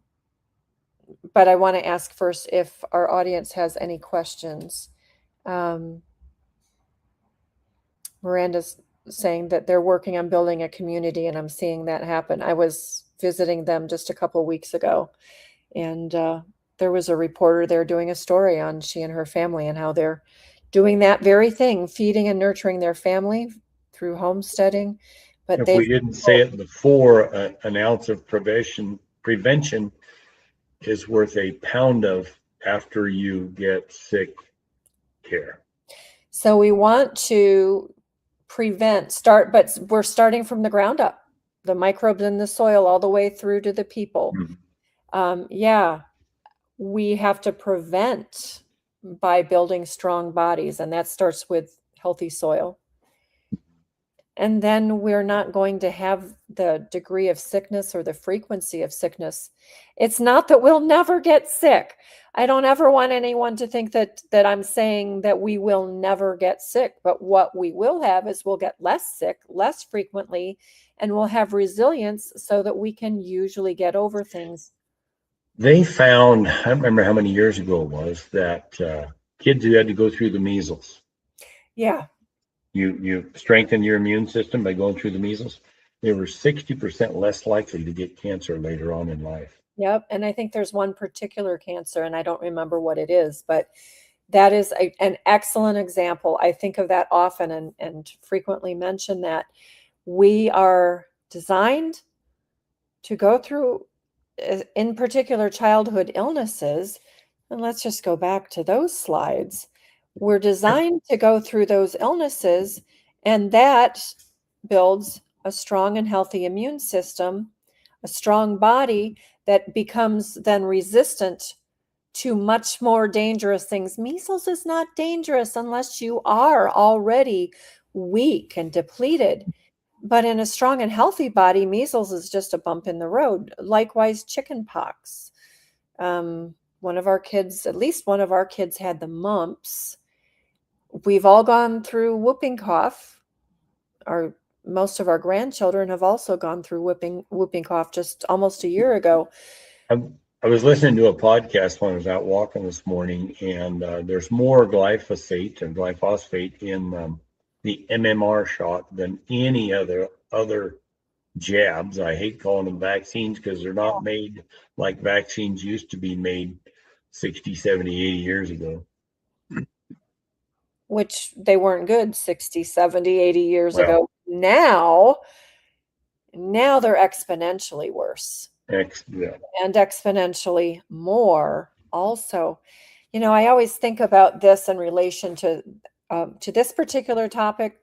I want to ask first if our audience has any questions. Miranda's saying that they're working on building a community, and I'm seeing that happen. I was visiting them just a couple weeks ago, and there was a reporter there doing a story on she and her family and how they're doing that very thing, feeding and nurturing their family through homesteading. But if we didn't say it before, an ounce of prevention is worth a pound of after you get sick care. So we want to but we're starting from the ground up, the microbes in the soil all the way through to the people. We have to prevent by building strong bodies, and that starts with healthy soil. And then we're not going to have the degree of sickness or the frequency of sickness. It's not that we'll never get sick. I don't ever want anyone to think that I'm saying that we will never get sick, but what we will have is we'll get less sick, less frequently, and we'll have resilience so that we can usually get over things. They found, I don't remember how many years ago it was, that kids who had to go through the measles. Yeah. You strengthen your immune system by going through the measles. They were 60% less likely to get cancer later on in life. Yep. And I think there's one particular cancer, and I don't remember what it is, but that is an excellent example. I think of that often and frequently mention that we are designed to go through, in particular, childhood illnesses. And let's just go back to those slides. We're designed to go through those illnesses, and that builds a strong and healthy immune system, a strong body that becomes then resistant to much more dangerous things. Measles is not dangerous unless you are already weak and depleted. But in a strong and healthy body, measles is just a bump in the road. Likewise, chicken pox. One of our kids, at least one of our kids, had the mumps. We've all gone through whooping cough. Most of our grandchildren have also gone through whooping cough just almost a year ago. I was listening to a podcast when I was out walking this morning, and there's more glyphosate and glyphosate in the MMR shot than any other jabs. I hate calling them vaccines because they're not made like vaccines used to be made 60, 70, 80 years ago. Which they weren't good 60, 70, 80 years ago. Now, Now they're exponentially worse Yeah. and exponentially more also. I always think about this in relation to this particular topic,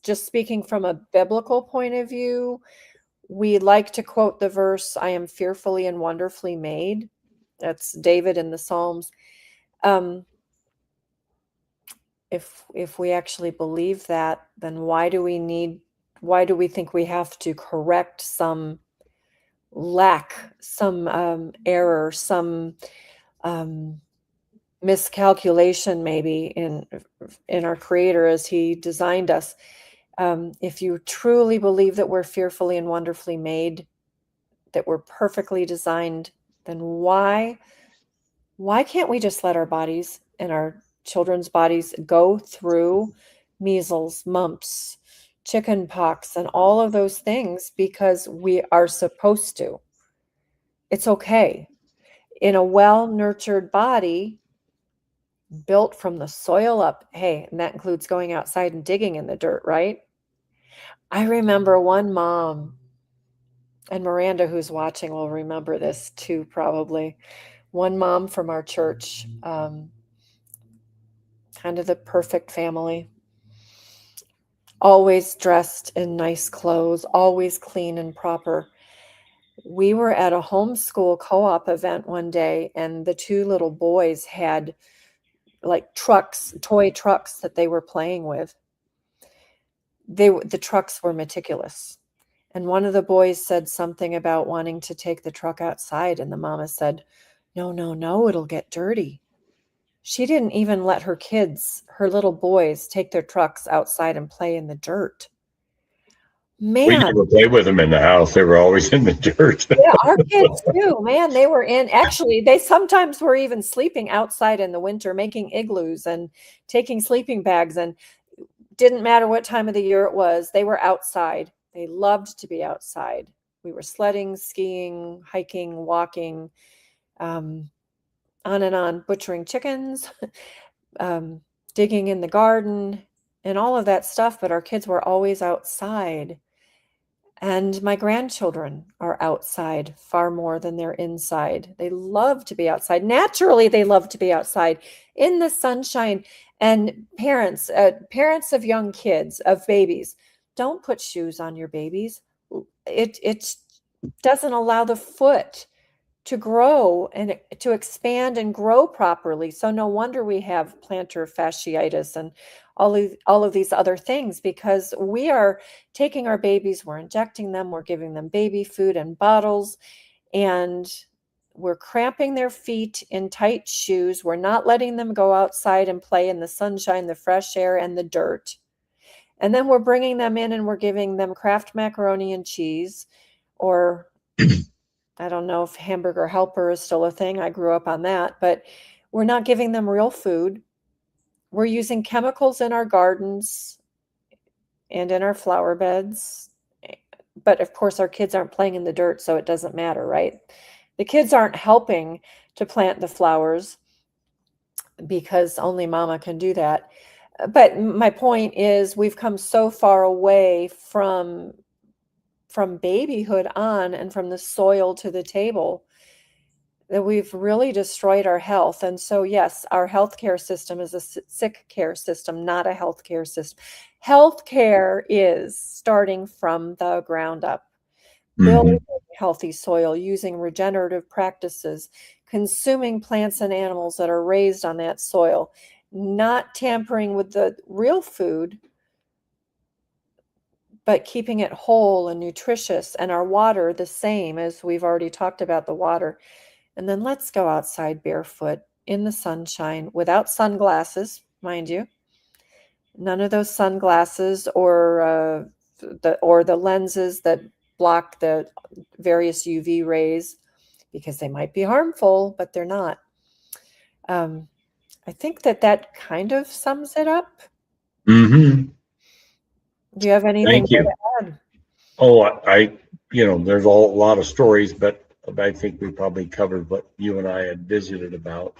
just speaking from a biblical point of view. We like to quote the verse, I am fearfully and wonderfully made. That's David in the Psalms. Um, if we actually believe that, then why do we think we have to correct some lack, some error, some um, miscalculation maybe in our creator as he designed us? If you truly believe that we're fearfully and wonderfully made, that we're perfectly designed, then why can't we just let our bodies and our children's bodies go through measles, mumps, chicken pox, and all of those things because we are supposed to? It's okay. In a well-nurtured body, built from the soil up, hey, and that includes going outside and digging in the dirt, right? I remember one mom, and Miranda, who's watching, will remember this too, probably. One mom from our church, kind of the perfect family, always dressed in nice clothes, always clean and proper. We were at a homeschool co-op event one day, and the two little boys had like trucks, toy trucks that they were playing with. The trucks were meticulous. And one of the boys said something about wanting to take the truck outside, and the mama said, "No, no, no, it'll get dirty." She didn't even let her kids, her little boys, take their trucks outside and play in the dirt. We Man, never played with them in the house. They were always in the dirt. yeah, our kids too, man, they were actually, they sometimes were even sleeping outside in the winter, making igloos and taking sleeping bags, and didn't matter what time of the year it was, they were outside. They loved to be outside. We were sledding, skiing, hiking, walking, on and on, butchering chickens, um, digging in the garden, and all of that stuff. But our kids were always outside. And my grandchildren are outside far more than they're inside. They love to be outside. Naturally, they love to be outside in the sunshine. And parents of young kids, of babies, don't put shoes on your babies. It doesn't allow the foot to grow and to expand and grow properly. So no wonder we have plantar fasciitis and all of these other things, because we are taking our babies, we're injecting them, we're giving them baby food and bottles, and we're cramping their feet in tight shoes. We're not letting them go outside and play in the sunshine, the fresh air, and the dirt. And then we're bringing them in and we're giving them Kraft macaroni and cheese, or I don't know if hamburger helper is still a thing. I grew up on that, but we're not giving them real food. We're using chemicals in our gardens and in our flower beds. But of course, our kids aren't playing in the dirt, so it doesn't matter, right? The kids aren't helping to plant the flowers because only mama can do that. But my point is, we've come so far away from babyhood on, and from the soil to the table, that we've really destroyed our health. And so, yes, our healthcare system is a sick care system, not a healthcare system. Healthcare is starting from the ground up, building healthy soil, using regenerative practices, consuming plants and animals that are raised on that soil, not tampering with the real food, but keeping it whole and nutritious, and our water the same, as we've already talked about the water. And then let's go outside barefoot in the sunshine without sunglasses, mind you. None of those sunglasses or the lenses that block the various UV rays, because they might be harmful, but they're not. I think that kind of sums it up. Mm-hmm. Do you have anything Thank you. to add? Oh, there's a lot of stories, but I think we probably covered what you and I had visited about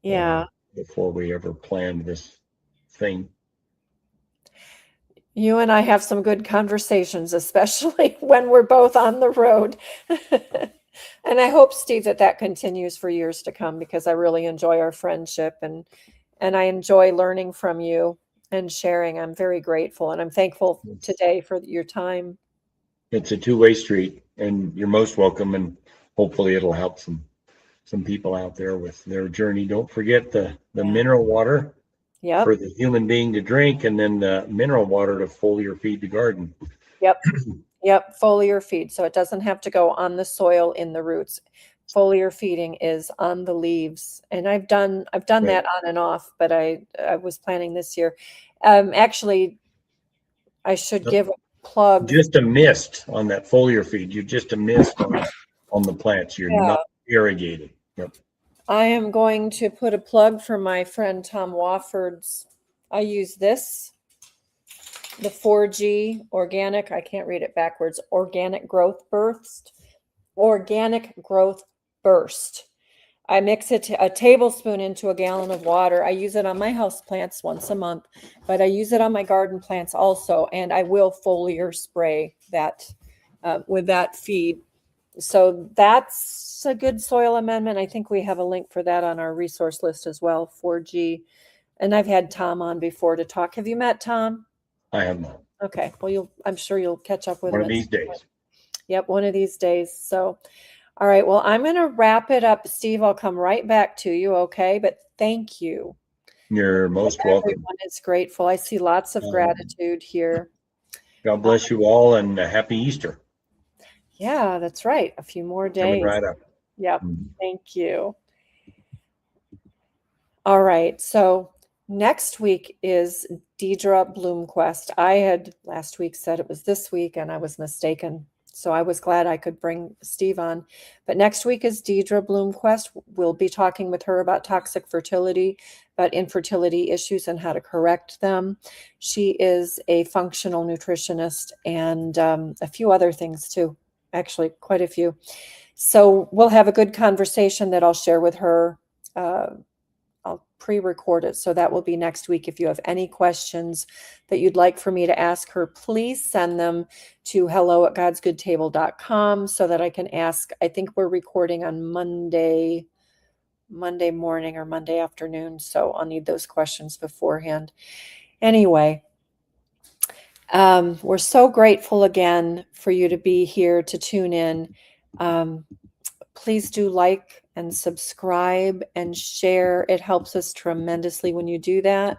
Yeah. before we ever planned this thing. You and I have some good conversations, especially when we're both on the road. And I hope, Steve, that that continues for years to come because I really enjoy our friendship and I enjoy learning from you and sharing. I'm very grateful and I'm thankful today for your time. It's a two-way street, and you're most welcome. And hopefully, it'll help some people out there with their journey. Don't forget the Yeah. mineral water for Yep. the human being to drink, and then the mineral water to foliar feed the garden. Yep. Yep. Foliar feed. So it doesn't have to go on the soil in the roots. Foliar feeding is on the leaves. And I've done Right. that on and off, but I was planning this year. Actually, I should give a plug. Just a mist on that foliar feed. You're just a mist on the plants. You're Yeah. not irrigated. Yep. I am going to put a plug for my friend Tom Wofford's. I use this, the 4G organic, I can't read it backwards, organic growth burst. I mix it a tablespoon into a gallon of water. I use it on my house plants once a month, but I use it on my garden plants also, and I will foliar spray that with that feed. So that's a good soil amendment. I think we have a link for that on our resource list as well, 4G. And I've had Tom on before to talk. Have you met Tom? I have not. Okay. Well, I'm sure you'll catch up with One him of at these some point. days. Yep, one of these days. So, all right. Well, I'm going to wrap it up. Steve, I'll come right back to you. Okay. But thank you. You're most welcome. Everyone is grateful. I see lots of gratitude here. God bless you all, and happy Easter. Yeah, that's right. A few more Coming days. right up. Yep. Thank you. All right. So next week is Deidre Bloomquist. I had last week said it was this week and I was mistaken. So I was glad I could bring Steve on. But next week is Deidre Bloomquist. We'll be talking with her about toxic fertility, about infertility issues and how to correct them. She is a functional nutritionist and a few other things too, actually quite a few. So we'll have a good conversation that I'll share with her. I'll pre-record it. So that will be next week. If you have any questions that you'd like for me to ask her, please send them to hello@godsgoodtable.com so that I can ask. I think we're recording on Monday morning or Monday afternoon. So I'll need those questions beforehand. Anyway, we're so grateful again for you to be here to tune in. Please do like and subscribe and share. It helps us tremendously when you do that.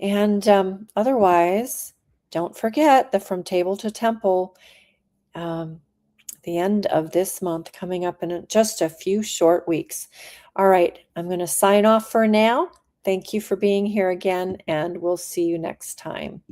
And otherwise, don't forget the From Table to Temple, the end of this month coming up in just a few short weeks. All right, I'm going to sign off for now. Thank you for being here again, and we'll see you next time.